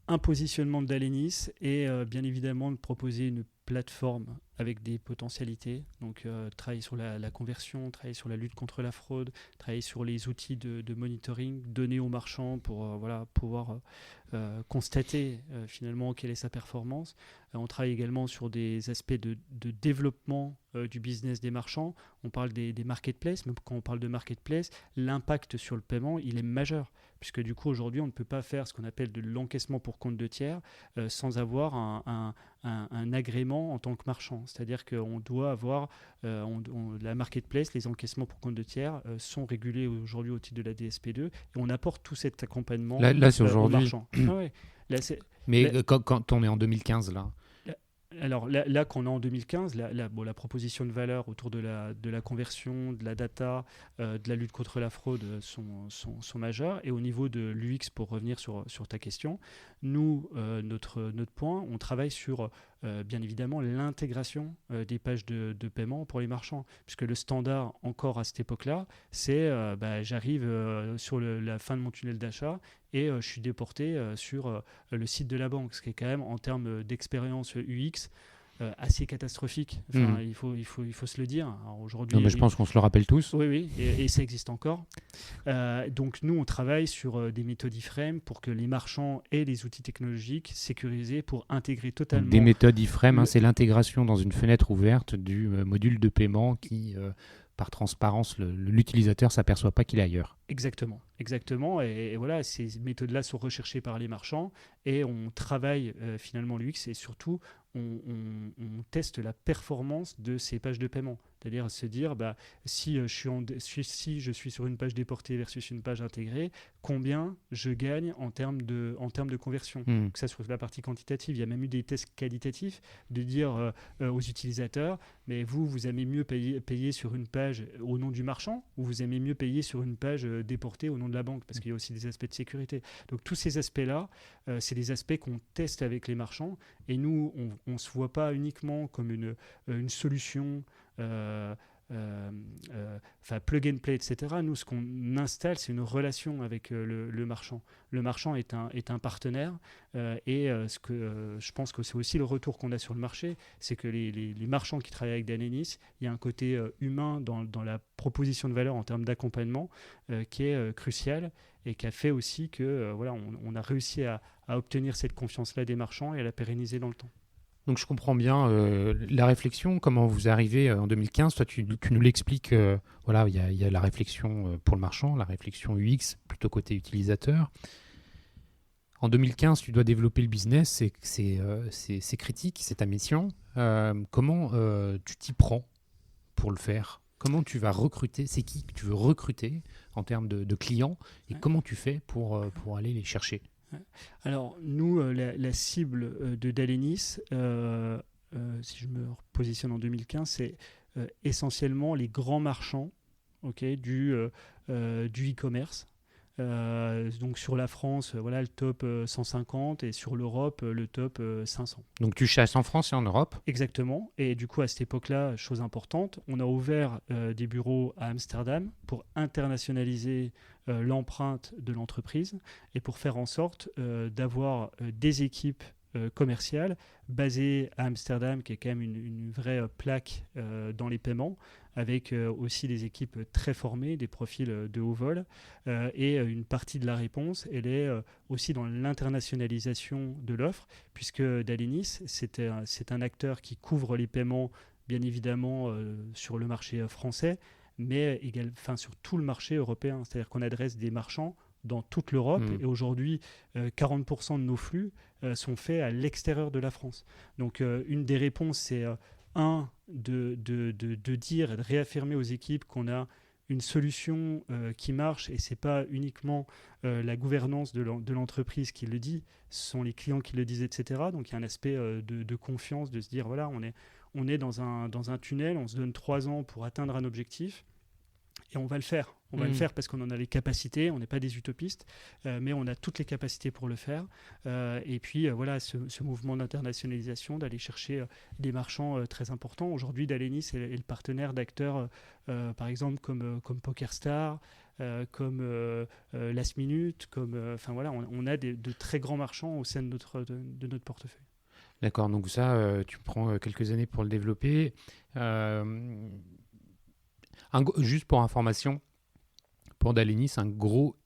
un positionnement d'Alenis et bien évidemment de proposer une plateforme avec des potentialités, donc travailler sur la conversion, travailler sur la lutte contre la fraude, travailler sur les outils de monitoring, donner aux marchands pour pouvoir constater finalement quelle est sa performance. On travaille également sur des aspects de développement du business des marchands. On parle des marketplaces, mais quand on parle de marketplace, l'impact sur le paiement, il est majeur, puisque du coup aujourd'hui on ne peut pas faire ce qu'on appelle de l'encaissement pour compte de tiers sans avoir un agrément en tant que marchand. C'est-à-dire qu'on doit avoir la marketplace, les encaissements pour compte de tiers sont régulés aujourd'hui au titre de la DSP2 et on apporte tout cet accompagnement là c'est aujourd'hui. aux marchands. Mais quand on est en 2015 là. Alors là qu'on est en 2015, la proposition de valeur autour de la conversion, de la data, de la lutte contre la fraude sont majeures. Et au niveau de l'UX, pour revenir sur ta question, nous, notre point, on travaille sur bien évidemment l'intégration des pages de paiement pour les marchands. Puisque le standard, encore à cette époque-là, c'est j'arrive sur la fin de mon tunnel d'achat et je suis déporté sur le site de la banque, ce qui est quand même en termes d'expérience UX assez catastrophique. Enfin, il faut se le dire. Alors, aujourd'hui, non, mais je pense qu'on se le rappelle tous. Oui, et ça existe encore. Donc nous, on travaille sur des méthodes iframe pour que les marchands aient les outils technologiques sécurisés pour intégrer totalement... Donc, des méthodes iframe, c'est l'intégration dans une fenêtre ouverte du module de paiement qui, par transparence, l'utilisateur ne s'aperçoit pas qu'il est ailleurs. Exactement. Et voilà, ces méthodes-là sont recherchées par les marchands et on travaille finalement l'UX et surtout on teste la performance de ces pages de paiement. C'est-à-dire se dire, si si je suis sur une page déportée versus une page intégrée, combien je gagne en termes de conversion. Hmm. Que ça soit la partie quantitative, il y a même eu des tests qualitatifs de dire aux utilisateurs, mais vous aimez mieux payer sur une page au nom du marchand ou vous aimez mieux payer sur une page déportée au nom de la banque, parce qu'il y a aussi des aspects de sécurité. Donc tous ces aspects-là, c'est des aspects qu'on teste avec les marchands et nous, on ne se voit pas uniquement comme une solution plug and play, etc. Nous, ce qu'on installe, c'est une relation avec le marchand. Le marchand est un partenaire je pense que c'est aussi le retour qu'on a sur le marché, c'est que les marchands qui travaillent avec Dalenis, il y a un côté humain dans la proposition de valeur en termes d'accompagnement qui est crucial et qui a fait aussi que on a réussi à obtenir cette confiance-là des marchands et à la pérenniser dans le temps. Donc je comprends bien la réflexion, comment vous arrivez en 2015. Toi, tu nous l'expliques. Voilà, il y a la réflexion pour le marchand, la réflexion UX, plutôt côté utilisateur. En 2015, tu dois développer le business, c'est critique, c'est ta mission. Comment tu t'y prends pour le faire ? Comment tu vas recruter ? C'est qui que tu veux recruter en termes de clients ? Et comment tu fais pour aller les chercher ? Alors, nous, la cible de Dalenis, si je me positionne en 2015, c'est essentiellement les grands marchands du e-commerce. Donc sur la France, le top 150 et sur l'Europe, le top 500. Donc tu chasses en France et en Europe ? Exactement. Et du coup, à cette époque-là, chose importante, on a ouvert des bureaux à Amsterdam pour internationaliser l'empreinte de l'entreprise et pour faire en sorte d'avoir des équipes commerciales basées à Amsterdam, qui est quand même une vraie plaque dans les paiements, avec aussi des équipes très formées, des profils de haut vol. Et une partie de la réponse, elle est aussi dans l'internationalisation de l'offre, puisque Dalenis, c'est un acteur qui couvre les paiements, bien évidemment, sur le marché français, mais sur tout le marché européen. C'est-à-dire qu'on adresse des marchands dans toute l'Europe et aujourd'hui, 40% de nos flux sont faits à l'extérieur de la France. Donc, une des réponses, c'est de dire et de réaffirmer aux équipes qu'on a une solution qui marche et c'est pas uniquement la gouvernance de l'entreprise qui le dit, ce sont les clients qui le disent, etc. Donc il y a un aspect de confiance, de se dire voilà, on est dans un tunnel, on se donne 3 ans pour atteindre un objectif et on va le faire. On va le faire parce qu'on en a les capacités, on n'est pas des utopistes, mais on a toutes les capacités pour le faire. Et puis ce mouvement d'internationalisation, d'aller chercher des marchands très importants. Aujourd'hui, Dalenis est le partenaire d'acteurs, par exemple, comme PokerStar, comme Last Minute, on a de très grands marchands au sein de notre portefeuille. D'accord, donc ça, tu prends quelques années pour le développer. Juste pour information, pour Dalenis, un gros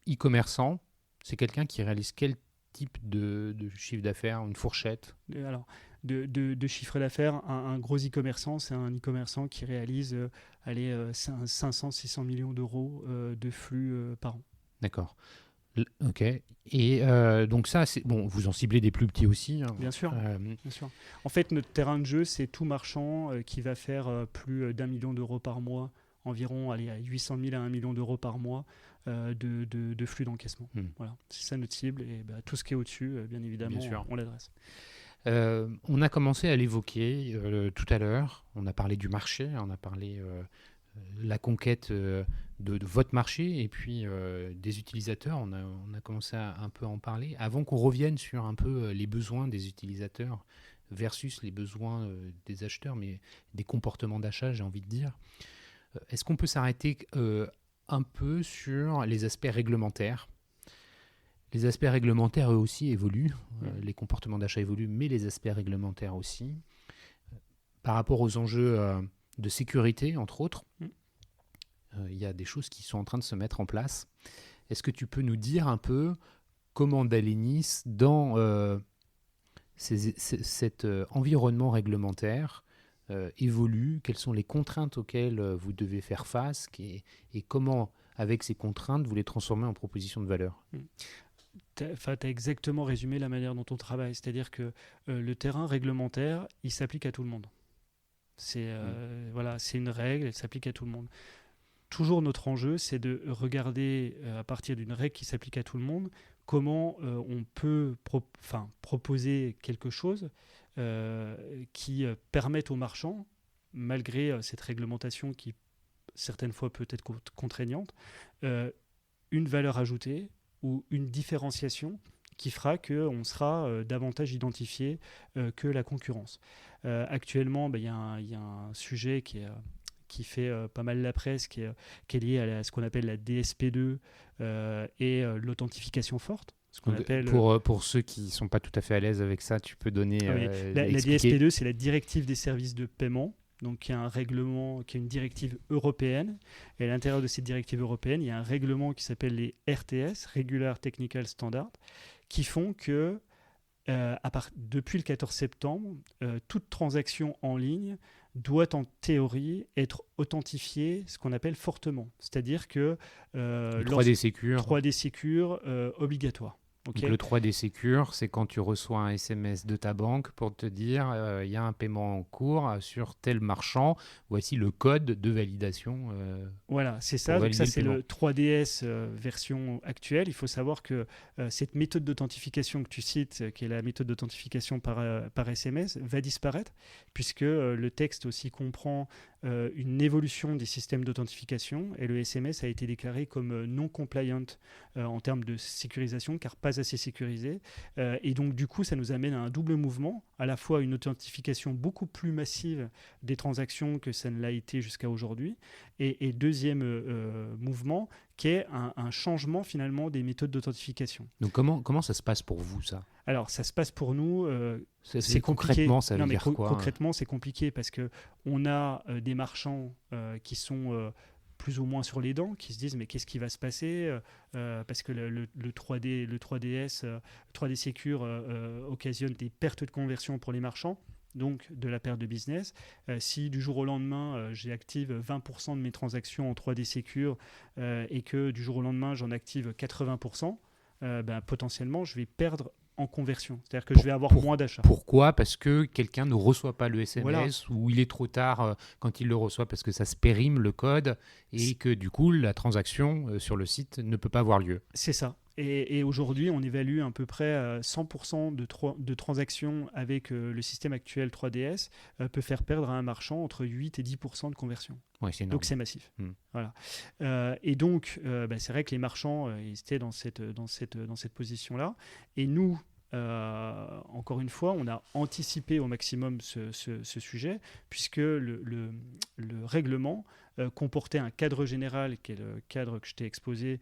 e-commerçant, c'est quelqu'un qui réalise quel type de chiffre d'affaires, une fourchette ? Alors, de chiffre d'affaires, un gros e-commerçant, c'est un e-commerçant qui réalise 500-600 millions d'euros de flux par an. D'accord. Ok. Et donc ça, c'est bon. Vous en ciblez des plus petits aussi. Hein. Bien sûr. En fait, notre terrain de jeu, c'est tout marchand qui va faire plus d'1 million d'euros par mois, environ à 800 000 à 1 million d'euros par mois de flux d'encaissement. Voilà, c'est ça notre cible. Et tout ce qui est au-dessus, bien évidemment, on l'adresse. On a commencé à l'évoquer tout à l'heure. On a parlé du marché, on a parlé la conquête de votre marché et puis des utilisateurs. On a commencé à un peu en parler. Avant qu'on revienne sur un peu les besoins des utilisateurs versus les besoins des acheteurs, mais des comportements d'achat, j'ai envie de dire. Est-ce qu'on peut s'arrêter un peu sur les aspects réglementaires ? Les aspects réglementaires, eux aussi, évoluent. Les comportements d'achat évoluent, mais les aspects réglementaires aussi. Par rapport aux enjeux de sécurité, entre autres, il y a des choses qui sont en train de se mettre en place. Est-ce que tu peux nous dire un peu comment Dalenis, dans cet environnement réglementaire, évolue ? Quelles sont les contraintes auxquelles vous devez faire face ? Et comment avec ces contraintes, vous les transformez en propositions de valeur. Tu as exactement résumé la manière dont on travaille. C'est-à-dire que le terrain réglementaire, il s'applique à tout le monde. Voilà, c'est une règle, elle s'applique à tout le monde. Toujours notre enjeu, c'est de regarder à partir d'une règle qui s'applique à tout le monde, comment on peut proposer quelque chose qui permette aux marchands, malgré cette réglementation qui certaines fois peut être contraignante, une valeur ajoutée ou une différenciation qui fera qu'on sera davantage identifié que la concurrence. Actuellement, il y a un sujet qui fait pas mal la presse, qui est lié à ce qu'on appelle la DSP2 et l'authentification forte. Ce qu'on appelle, pour ceux qui ne sont pas tout à fait à l'aise avec ça, tu peux donner... la DSP2, c'est la directive des services de paiement. Donc, il y a un règlement, qui est une directive européenne. Et à l'intérieur de cette directive européenne, il y a un règlement qui s'appelle les RTS, Regular Technical Standards, qui font que, depuis le 14 septembre, toute transaction en ligne doit en théorie être authentifiée, ce qu'on appelle fortement. C'est-à-dire que... 3D Secure. 3D Secure obligatoire. Okay. Donc le 3D Secure, c'est quand tu reçois un SMS de ta banque pour te dire il y a un paiement en cours sur tel marchand, voici le code de validation. Voilà, c'est ça. Donc ça, c'est le 3DS version actuelle. Il faut savoir que cette méthode d'authentification que tu cites, qui est la méthode d'authentification par SMS, va disparaître, puisque le texte aussi comprend une évolution des systèmes d'authentification, et le SMS a été déclaré comme non compliant en termes de sécurisation, car pas assez sécurisé. Et donc, du coup, ça nous amène à un double mouvement, à la fois une authentification beaucoup plus massive des transactions que ça ne l'a été jusqu'à aujourd'hui, et deuxième mouvement, qui est un changement finalement des méthodes d'authentification. Donc comment ça se passe pour vous, ça ? Alors, ça se passe pour nous... c'est concrètement, ça veut dire quoi ? Concrètement, c'est compliqué parce qu'on a des marchands qui sont plus ou moins sur les dents, qui se disent mais qu'est-ce qui va se passer parce que le 3DS, 3D Secure occasionne des pertes de conversion pour les marchands, donc de la perte de business. Si du jour au lendemain, j'active 20% de mes transactions en 3D Secure et que du jour au lendemain, j'en active 80%, potentiellement, je vais perdre en conversion. C'est-à-dire que je vais avoir moins d'achats. Pourquoi ? Parce que quelqu'un ne reçoit pas le SMS, voilà. Ou il est trop tard quand il le reçoit parce que ça se périme le code et que du coup, la transaction sur le site ne peut pas avoir lieu. C'est ça. Et aujourd'hui, on évalue à peu près 100% de transactions avec le système actuel 3DS peut faire perdre à un marchand entre 8 et 10% de conversion. Ouais, c'est énorme. Donc c'est massif. Voilà. Et donc, c'est vrai que les marchands ils étaient dans cette position-là. Et nous, encore une fois, on a anticipé au maximum ce sujet, puisque le règlement comportait un cadre général, qui est le cadre que je t'ai exposé,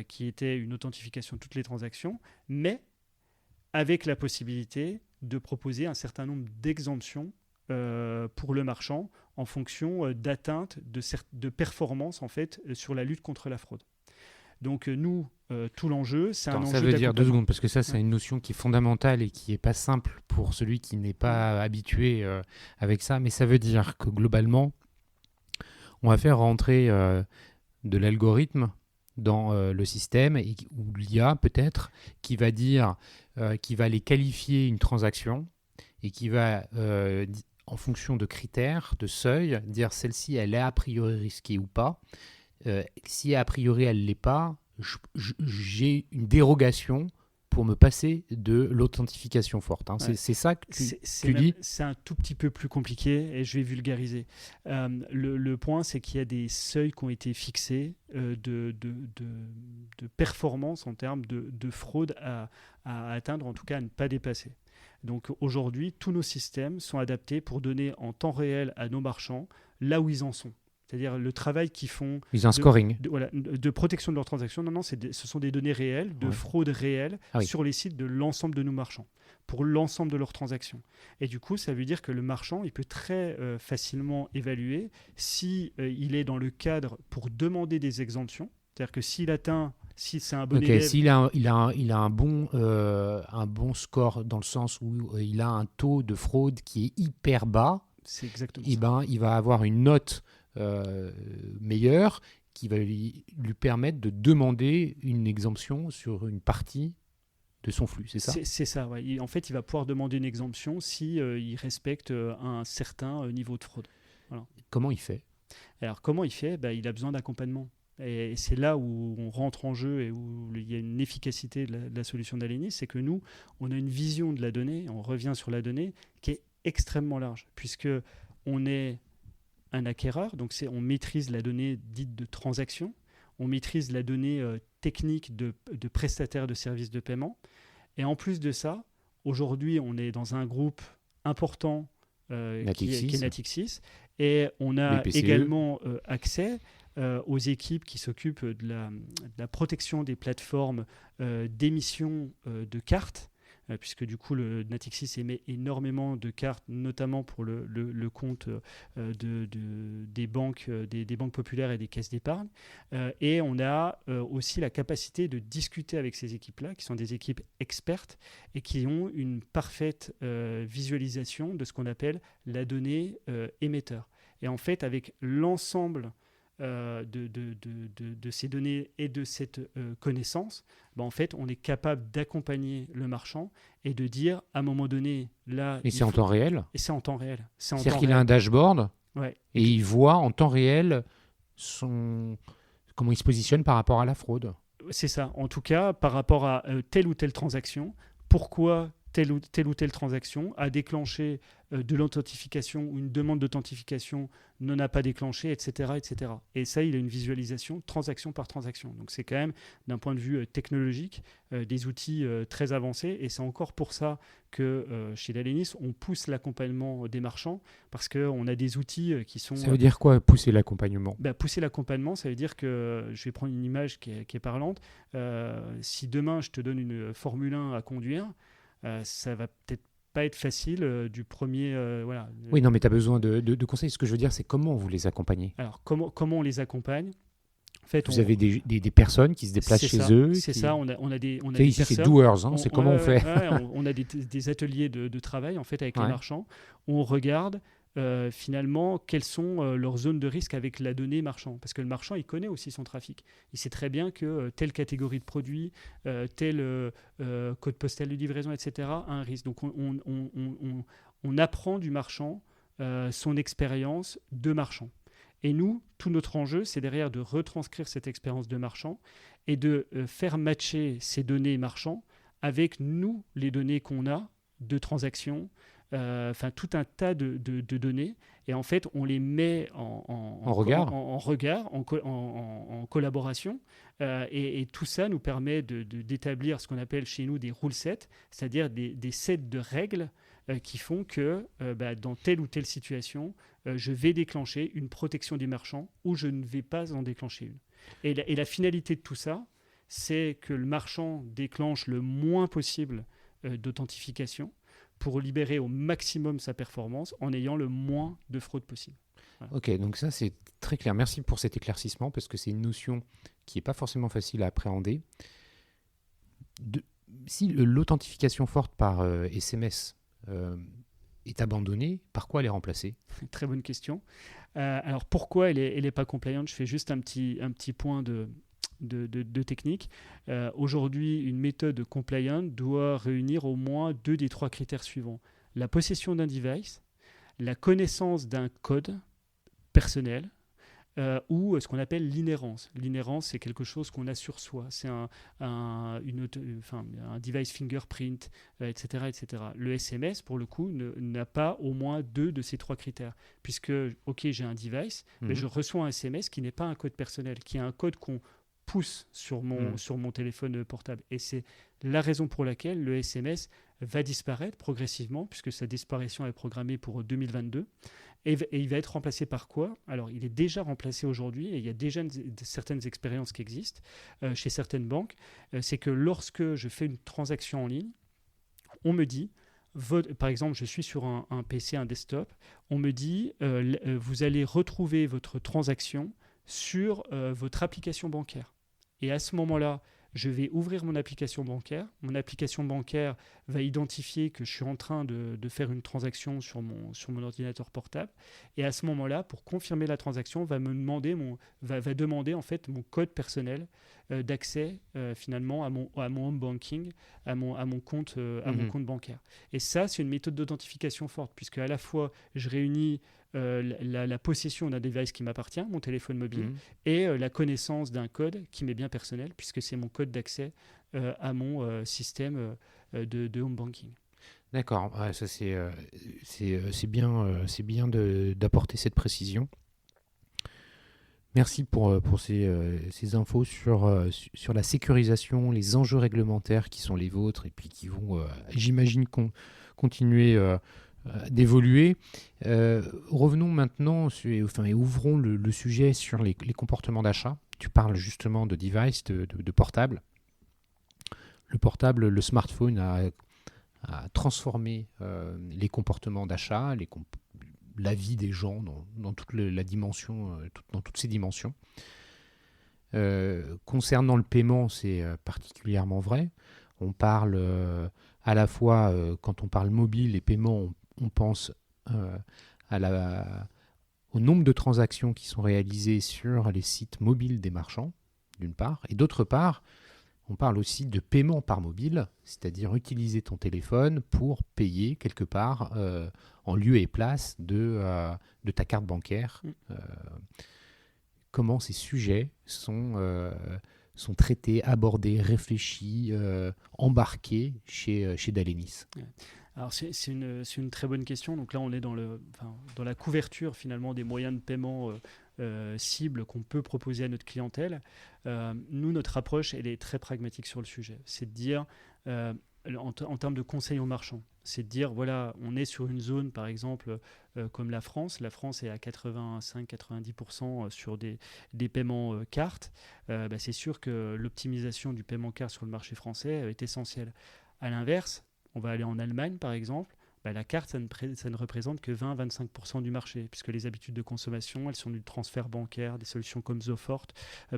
qui était une authentification de toutes les transactions, mais avec la possibilité de proposer un certain nombre d'exemptions pour le marchand en fonction d'atteinte de performance en fait, sur la lutte contre la fraude. Donc nous, tout l'enjeu, c'est un enjeu ça veut dire 2 secondes, parce que ça, c'est ouais. une notion qui est fondamentale et qui n'est pas simple pour celui qui n'est pas habitué avec ça, mais ça veut dire que globalement, on va faire rentrer de l'algorithme dans le système, ou l'IA peut-être, qui va dire, qui va aller qualifier une transaction et qui va, en fonction de critères, de seuils, dire celle-ci, elle est a priori risquée ou pas. Si a priori elle ne l'est pas, j'ai une dérogation pour me passer de l'authentification forte. Hein. Ouais. C'est ça que tu dis ? C'est un tout petit peu plus compliqué et je vais vulgariser. Le point, c'est qu'il y a des seuils qui ont été fixés de performance en termes de fraude à atteindre, en tout cas à ne pas dépasser. Donc aujourd'hui, tous nos systèmes sont adaptés pour donner en temps réel à nos marchands là où ils en sont. C'est-à-dire le travail qu'ils font scoring. De protection de leurs transactions. Non, ce sont des données réelles, de fraude réelle sur les sites de l'ensemble de nos marchands, pour l'ensemble de leurs transactions. Et du coup, ça veut dire que le marchand, il peut très facilement évaluer si il est dans le cadre pour demander des exemptions. C'est-à-dire que s'il atteint, si c'est un bon élève... S'il a un bon score dans le sens où il a un taux de fraude qui est hyper bas, c'est exactement ça. Il va avoir une note meilleure qui va lui permettre de demander une exemption sur une partie de son flux, c'est ça ? C'est ça, ouais. En fait, il va pouvoir demander une exemption si il respecte un certain niveau de fraude. Voilà. Comment il fait ? Alors, comment il fait ? Il a besoin d'accompagnement. Et c'est là où on rentre en jeu et où il y a une efficacité de la solution d'Alenis, c'est que nous, on a une vision de la donnée, on revient sur la donnée, qui est extrêmement large, puisque on est un acquéreur, donc on maîtrise la donnée dite de transaction, on maîtrise la donnée technique de prestataires de services de paiement. Et en plus de ça, aujourd'hui, on est dans un groupe important qui est Natixis, et on a également accès aux équipes qui s'occupent de la protection des plateformes d'émission de cartes, puisque du coup, le Natixis émet énormément de cartes, notamment pour le compte des banques populaires et des caisses d'épargne. Et on a aussi la capacité de discuter avec ces équipes-là, qui sont des équipes expertes et qui ont une parfaite visualisation de ce qu'on appelle la donnée émetteur. Et en fait, avec l'ensemble de ces données et de cette connaissance, en fait, on est capable d'accompagner le marchand et de dire, à un moment donné, là... Et c'est en temps réel ? Et c'est en temps réel. C'est-à-dire qu'il a un dashboard et il voit en temps réel comment il se positionne par rapport à la fraude. C'est ça. En tout cas, par rapport à telle ou telle transaction, pourquoi telle ou telle transaction a déclenché de l'authentification ou une demande d'authentification n'en a pas déclenché, etc., etc. Et ça, il a une visualisation transaction par transaction. Donc c'est quand même, d'un point de vue technologique, des outils très avancés. Et c'est encore pour ça que chez l'Alenis, on pousse l'accompagnement des marchands, parce qu'on a des outils qui sont... Ça veut dire quoi, pousser l'accompagnement ? Pousser l'accompagnement, ça veut dire que, je vais prendre une image qui est parlante, si demain je te donne une Formule 1 à conduire, ça va peut-être pas être facile du premier... voilà. Oui, non, mais tu as besoin de conseils. Ce que je veux dire, c'est comment vous les accompagnez ? Alors, comment on les accompagne ? En fait, vous avez des personnes qui se déplacent chez eux. C'est ça, on a des ici, personnes. C'est doers, c'est comment on fait. On a des ateliers de travail en fait, avec les marchands, où on regarde finalement quelles sont leurs zones de risque avec la donnée marchand. Parce que le marchand, il connaît aussi son trafic. Il sait très bien que telle catégorie de produits, tel code postal de livraison, etc., a un risque. Donc on apprend du marchand son expérience de marchand. Et nous, tout notre enjeu, c'est derrière de retranscrire cette expérience de marchand et de faire matcher ces données marchands avec nous, les données qu'on a de transactions, tout un tas de données. Et en fait, on les met en regard, en collaboration. Et tout ça nous permet d'établir ce qu'on appelle chez nous des rule sets, c'est-à-dire des sets de règles qui font que dans telle ou telle situation, je vais déclencher une protection des marchands ou je ne vais pas en déclencher une. Et la finalité de tout ça, c'est que le marchand déclenche le moins possible d'authentification pour libérer au maximum sa performance en ayant le moins de fraude possible. Voilà. Ok, donc ça c'est très clair. Merci pour cet éclaircissement parce que c'est une notion qui n'est pas forcément facile à appréhender. Si l'authentification forte par SMS est abandonnée, par quoi elle est remplacée ? Très bonne question. Alors pourquoi elle est pas compliant ? Je fais juste un petit point de technique. Aujourd'hui, une méthode compliant doit réunir au moins 2 des 3 critères suivants. La possession d'un device, la connaissance d'un code personnel, ou ce qu'on appelle l'inhérence. L'inhérence, c'est quelque chose qu'on a sur soi. C'est un device fingerprint, etc., etc. Le SMS, pour le coup, n'a pas au moins 2 de ces 3 critères. Puisque, OK, j'ai un device, mais je reçois un SMS qui n'est pas un code personnel, qui est un code qu'on pousse sur mon téléphone portable. Et c'est la raison pour laquelle le SMS va disparaître progressivement, puisque sa disparition est programmée pour 2022. Et il va être remplacé par quoi ? Alors, il est déjà remplacé aujourd'hui, et il y a déjà certaines expériences qui existent chez certaines banques. C'est que lorsque je fais une transaction en ligne, on me dit, par exemple, je suis sur un PC, un desktop, on me dit, vous allez retrouver votre transaction sur votre application bancaire. Et à ce moment-là, je vais ouvrir mon application bancaire. Mon application bancaire va identifier que je suis en train de faire une transaction sur mon ordinateur portable. Et à ce moment-là, pour confirmer la transaction, va demander en fait mon code personnel d'accès finalement à mon home banking, à mon compte bancaire. Et ça, c'est une méthode d'authentification forte, puisque à la fois, je réunis la possession d'un device qui m'appartient, mon téléphone mobile, et la connaissance d'un code qui m'est bien personnel, puisque c'est mon code d'accès à mon système de home banking. D'accord, ouais, ça c'est bien d'apporter cette précision. Merci pour ces infos sur la sécurisation, les enjeux réglementaires qui sont les vôtres et puis qui vont, j'imagine, continuer d'évoluer. Revenons maintenant et ouvrons le sujet sur les comportements d'achat. Tu parles justement de device, de portable. Le portable, le smartphone a transformé les comportements d'achat, la vie des gens dans toute la dimension, dans toutes ces dimensions. Concernant le paiement, c'est particulièrement vrai. On parle à la fois, quand on parle mobile et paiement, on pense au nombre de transactions qui sont réalisées sur les sites mobiles des marchands, d'une part, et d'autre part, on parle aussi de paiement par mobile, c'est-à-dire utiliser ton téléphone pour payer quelque part en lieu et place de ta carte bancaire. Comment ces sujets sont traités, abordés, réfléchis, embarqués chez Dalenis? Alors c'est une très bonne question. Donc là, on est dans la couverture finalement des moyens de paiement cibles qu'on peut proposer à notre clientèle. Nous, notre approche, elle est très pragmatique sur le sujet. C'est de dire, en termes de conseil aux marchands, c'est de dire, voilà, on est sur une zone, par exemple, comme la France. La France est à 85-90% sur des paiements cartes. C'est sûr que l'optimisation du paiement carte sur le marché français est essentielle. À l'inverse, on va aller en Allemagne, par exemple. La carte, ça ne représente que 20-25% du marché, puisque les habitudes de consommation, elles sont du transfert bancaire, des solutions comme Zofort,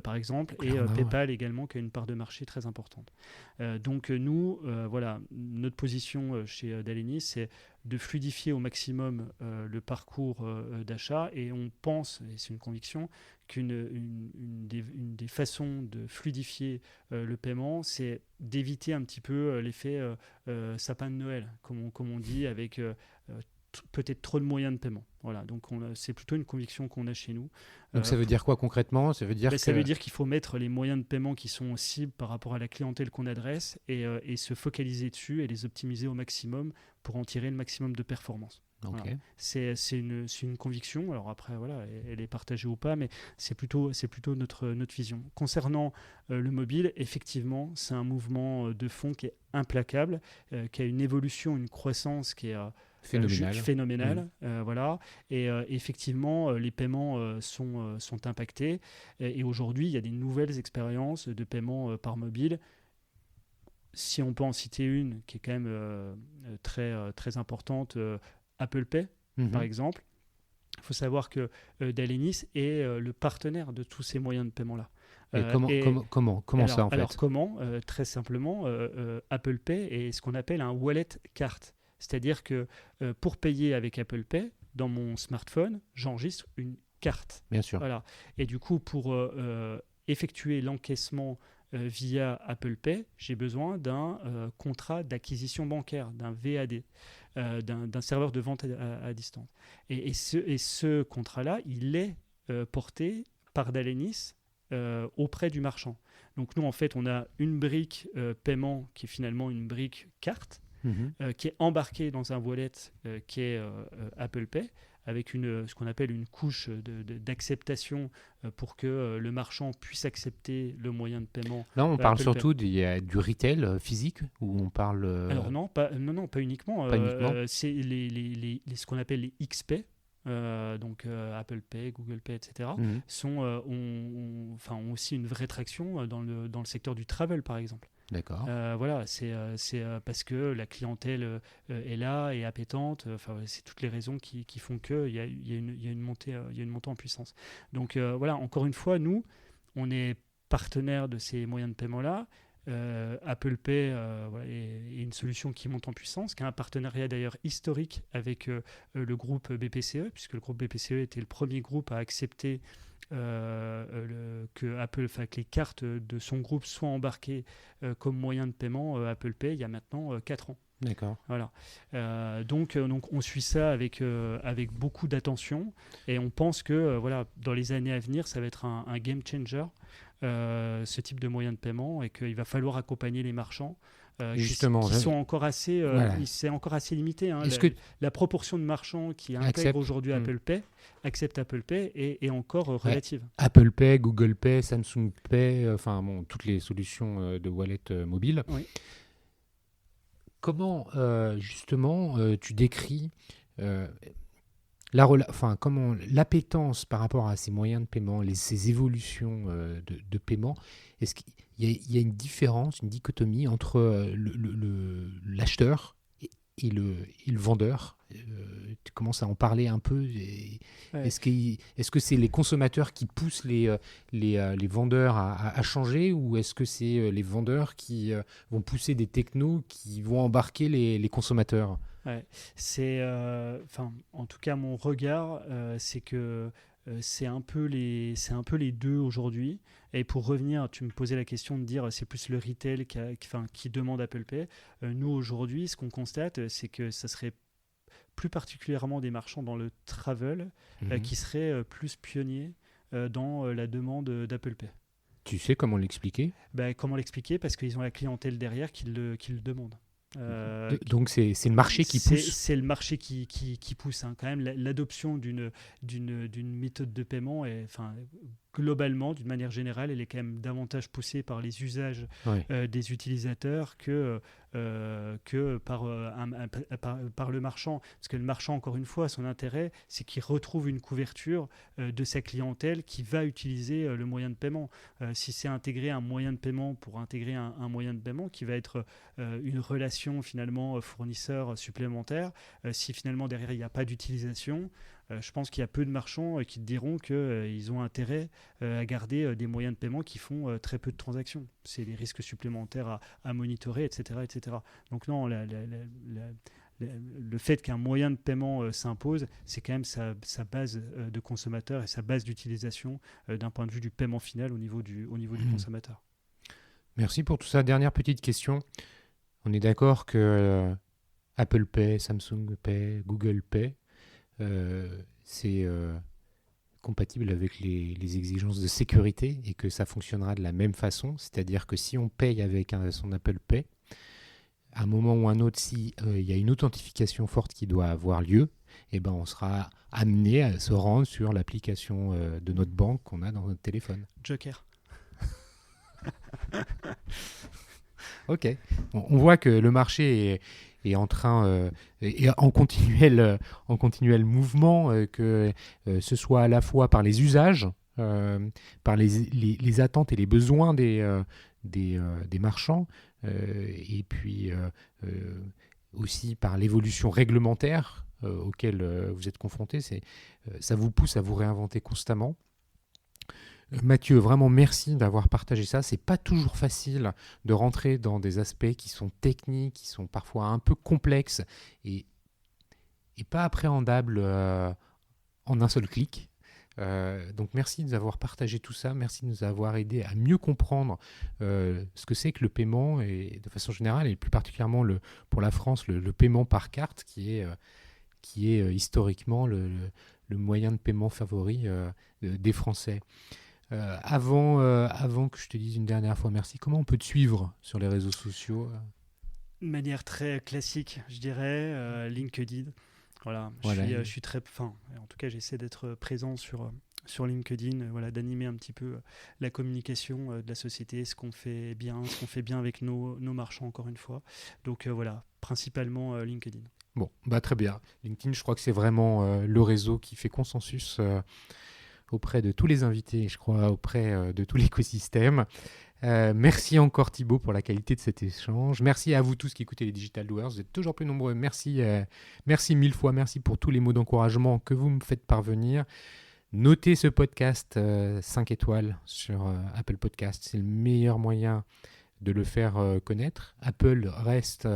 par exemple, et PayPal également, qui a une part de marché très importante. Donc nous, notre position chez Dalenis, c'est de fluidifier au maximum le parcours d'achat, et on pense, et c'est une conviction, qu'une des façons de fluidifier le paiement, c'est d'éviter un petit peu l'effet sapin de Noël, comme on dit, avec peut-être trop de moyens de paiement. Voilà, donc c'est plutôt une conviction qu'on a chez nous. Donc ça veut dire quoi concrètement? Ça veut dire ça veut dire qu'il faut mettre les moyens de paiement qui sont cibles par rapport à la clientèle qu'on adresse et se focaliser dessus et les optimiser au maximum pour en tirer le maximum de performance. Okay. Voilà. C'est une conviction. Alors après, voilà, elle est partagée ou pas, mais c'est plutôt notre vision. Concernant le mobile, effectivement, c'est un mouvement de fond qui est implacable, qui a une évolution, une croissance qui est phénoménale. Voilà. Et effectivement, les paiements sont impactés. Et aujourd'hui, il y a des nouvelles expériences de paiement par mobile. Si on peut en citer une qui est quand même très, très importante, Apple Pay, par exemple. Il faut savoir que Dalenis est le partenaire de tous ces moyens de paiement-là. Comment ça, en fait? Alors comment? Très simplement, Apple Pay est ce qu'on appelle un wallet carte. C'est-à-dire que pour payer avec Apple Pay, dans mon smartphone, j'enregistre une carte. Bien sûr. Voilà. Et du coup, pour effectuer l'encaissement via Apple Pay, j'ai besoin d'un contrat d'acquisition bancaire, d'un VAD, d'un serveur de vente à distance. Et ce contrat-là, il est porté par Dalenis auprès du marchand. Donc nous, en fait, on a une brique paiement qui est finalement une brique carte, qui est embarquée dans un wallet qui est Apple Pay, avec ce qu'on appelle une couche d'acceptation pour que le marchand puisse accepter le moyen de paiement. Là, on parle surtout du retail physique, ou on parle... Alors non, pas uniquement. Pas uniquement. C'est ce qu'on appelle les XP, donc Apple Pay, Google Pay, etc., ont aussi une vraie traction dans le secteur du travel, par exemple. D'accord. Voilà, c'est parce que la clientèle est là et appétente. C'est toutes les raisons qui font qu'il y a une montée en puissance. Donc voilà, encore une fois, nous, on est partenaire de ces moyens de paiement-là. Apple Pay est une solution qui monte en puissance, qui a un partenariat d'ailleurs historique avec le groupe BPCE, puisque le groupe BPCE était le premier groupe à accepter que les cartes de son groupe soient embarquées comme moyen de paiement Apple Pay il y a maintenant 4 ans. D'accord. Voilà. Donc on suit ça avec beaucoup d'attention et on pense que dans les années à venir, ça va être un game changer, ce type de moyen de paiement, et qu'il va falloir accompagner les marchands. Justement, qui sont encore assez, c'est encore assez limité. Hein. La proportion de marchands qui intègrent aujourd'hui Apple Pay, acceptent Apple Pay, est encore relative. Apple Pay, Google Pay, Samsung Pay, toutes les solutions de wallet mobile. Oui. Comment, justement, tu décris comment l'appétence par rapport à ces moyens de paiement, ces évolutions de paiement, est-ce qu'il y a une différence, une dichotomie entre l'acheteur et le vendeur? Tu commences à en parler un peu. Est-ce que c'est les consommateurs qui poussent les vendeurs à changer, ou est-ce que c'est les vendeurs qui vont pousser des technos qui vont embarquer les consommateurs? Ouais. En tout cas, mon regard, c'est que c'est un peu les deux aujourd'hui. Et pour revenir, tu me posais la question de dire c'est plus le retail qui demande Apple Pay. Nous, aujourd'hui, ce qu'on constate, c'est que ça serait plus particulièrement des marchands dans le travel qui seraient plus pionniers dans la demande d'Apple Pay. Tu sais comment l'expliquer? Comment l'expliquer? Parce qu'ils ont la clientèle derrière qui le demande. Donc c'est le marché qui pousse. C'est le marché qui pousse. Hein. Quand même, l'adoption d'une méthode de paiement globalement, d'une manière générale, elle est quand même davantage poussée par les usages des utilisateurs que par le marchand. Parce que le marchand, encore une fois, son intérêt, c'est qu'il retrouve une couverture de sa clientèle qui va utiliser le moyen de paiement. Si c'est intégrer un moyen de paiement pour intégrer un moyen de paiement qui va être une relation finalement fournisseur supplémentaire, si finalement derrière il n'y a pas d'utilisation, je pense qu'il y a peu de marchands qui te diront qu'ils ont intérêt à garder des moyens de paiement qui font très peu de transactions. C'est des risques supplémentaires à monitorer, etc., etc. Donc non, le fait qu'un moyen de paiement s'impose, c'est quand même sa base de consommateur et sa base d'utilisation d'un point de vue du paiement final au niveau du consommateur. Merci pour tout ça. Dernière petite question. On est d'accord que Apple Pay, Samsung Pay, Google Pay, c'est compatible avec les exigences de sécurité et que ça fonctionnera de la même façon. C'est-à-dire que si on paye avec son Apple Pay, à un moment ou un autre, s'il y a une authentification forte qui doit avoir lieu, on sera amené à se rendre sur l'application de notre banque qu'on a dans notre téléphone. Joker. Ok. On voit que le marché est en train, est en continuel mouvement, que ce soit à la fois par les usages, par les attentes et les besoins des marchands, et puis aussi par l'évolution réglementaire auquel vous êtes confrontés. Ça vous pousse à vous réinventer constamment. Mathieu, vraiment merci d'avoir partagé ça. C'est pas toujours facile de rentrer dans des aspects qui sont techniques, qui sont parfois un peu complexes et pas appréhendables en un seul clic. Donc merci de nous avoir partagé tout ça, merci de nous avoir aidé à mieux comprendre ce que c'est que le paiement, et de façon générale, et plus particulièrement pour la France, le paiement par carte, qui est historiquement le moyen de paiement favori des Français. Avant que je te dise une dernière fois merci, comment on peut te suivre sur les réseaux sociaux? De manière très classique, je dirais, LinkedIn. Voilà. Je suis très, en tout cas, j'essaie d'être présent sur LinkedIn, d'animer un petit peu la communication de la société, ce qu'on fait bien avec nos marchands, encore une fois. Donc principalement LinkedIn. Bon, très bien. LinkedIn, je crois que c'est vraiment le réseau qui fait consensus auprès de tous les invités, je crois, auprès de tout l'écosystème. Merci encore Thibaut pour la qualité de cet échange. Merci à vous tous qui écoutez les Digital Doers. Vous êtes toujours plus nombreux. Merci 1000 fois. Merci pour tous les mots d'encouragement que vous me faites parvenir. Notez ce podcast 5 étoiles sur Apple Podcast. C'est le meilleur moyen de le faire connaître. Apple reste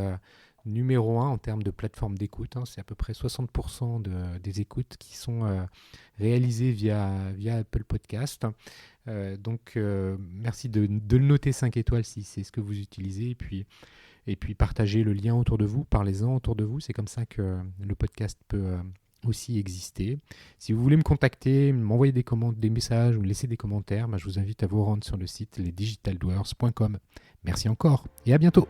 numéro 1 en termes de plateforme d'écoute. C'est à peu près 60% des écoutes qui sont réalisées via Apple Podcast. Donc, merci de le noter 5 étoiles si c'est ce que vous utilisez. Et puis partagez le lien autour de vous, parlez-en autour de vous. C'est comme ça que le podcast peut aussi exister. Si vous voulez me contacter, m'envoyer des messages ou laisser des commentaires, je vous invite à vous rendre sur le site lesdigitaldwellers.com. Merci encore et à bientôt.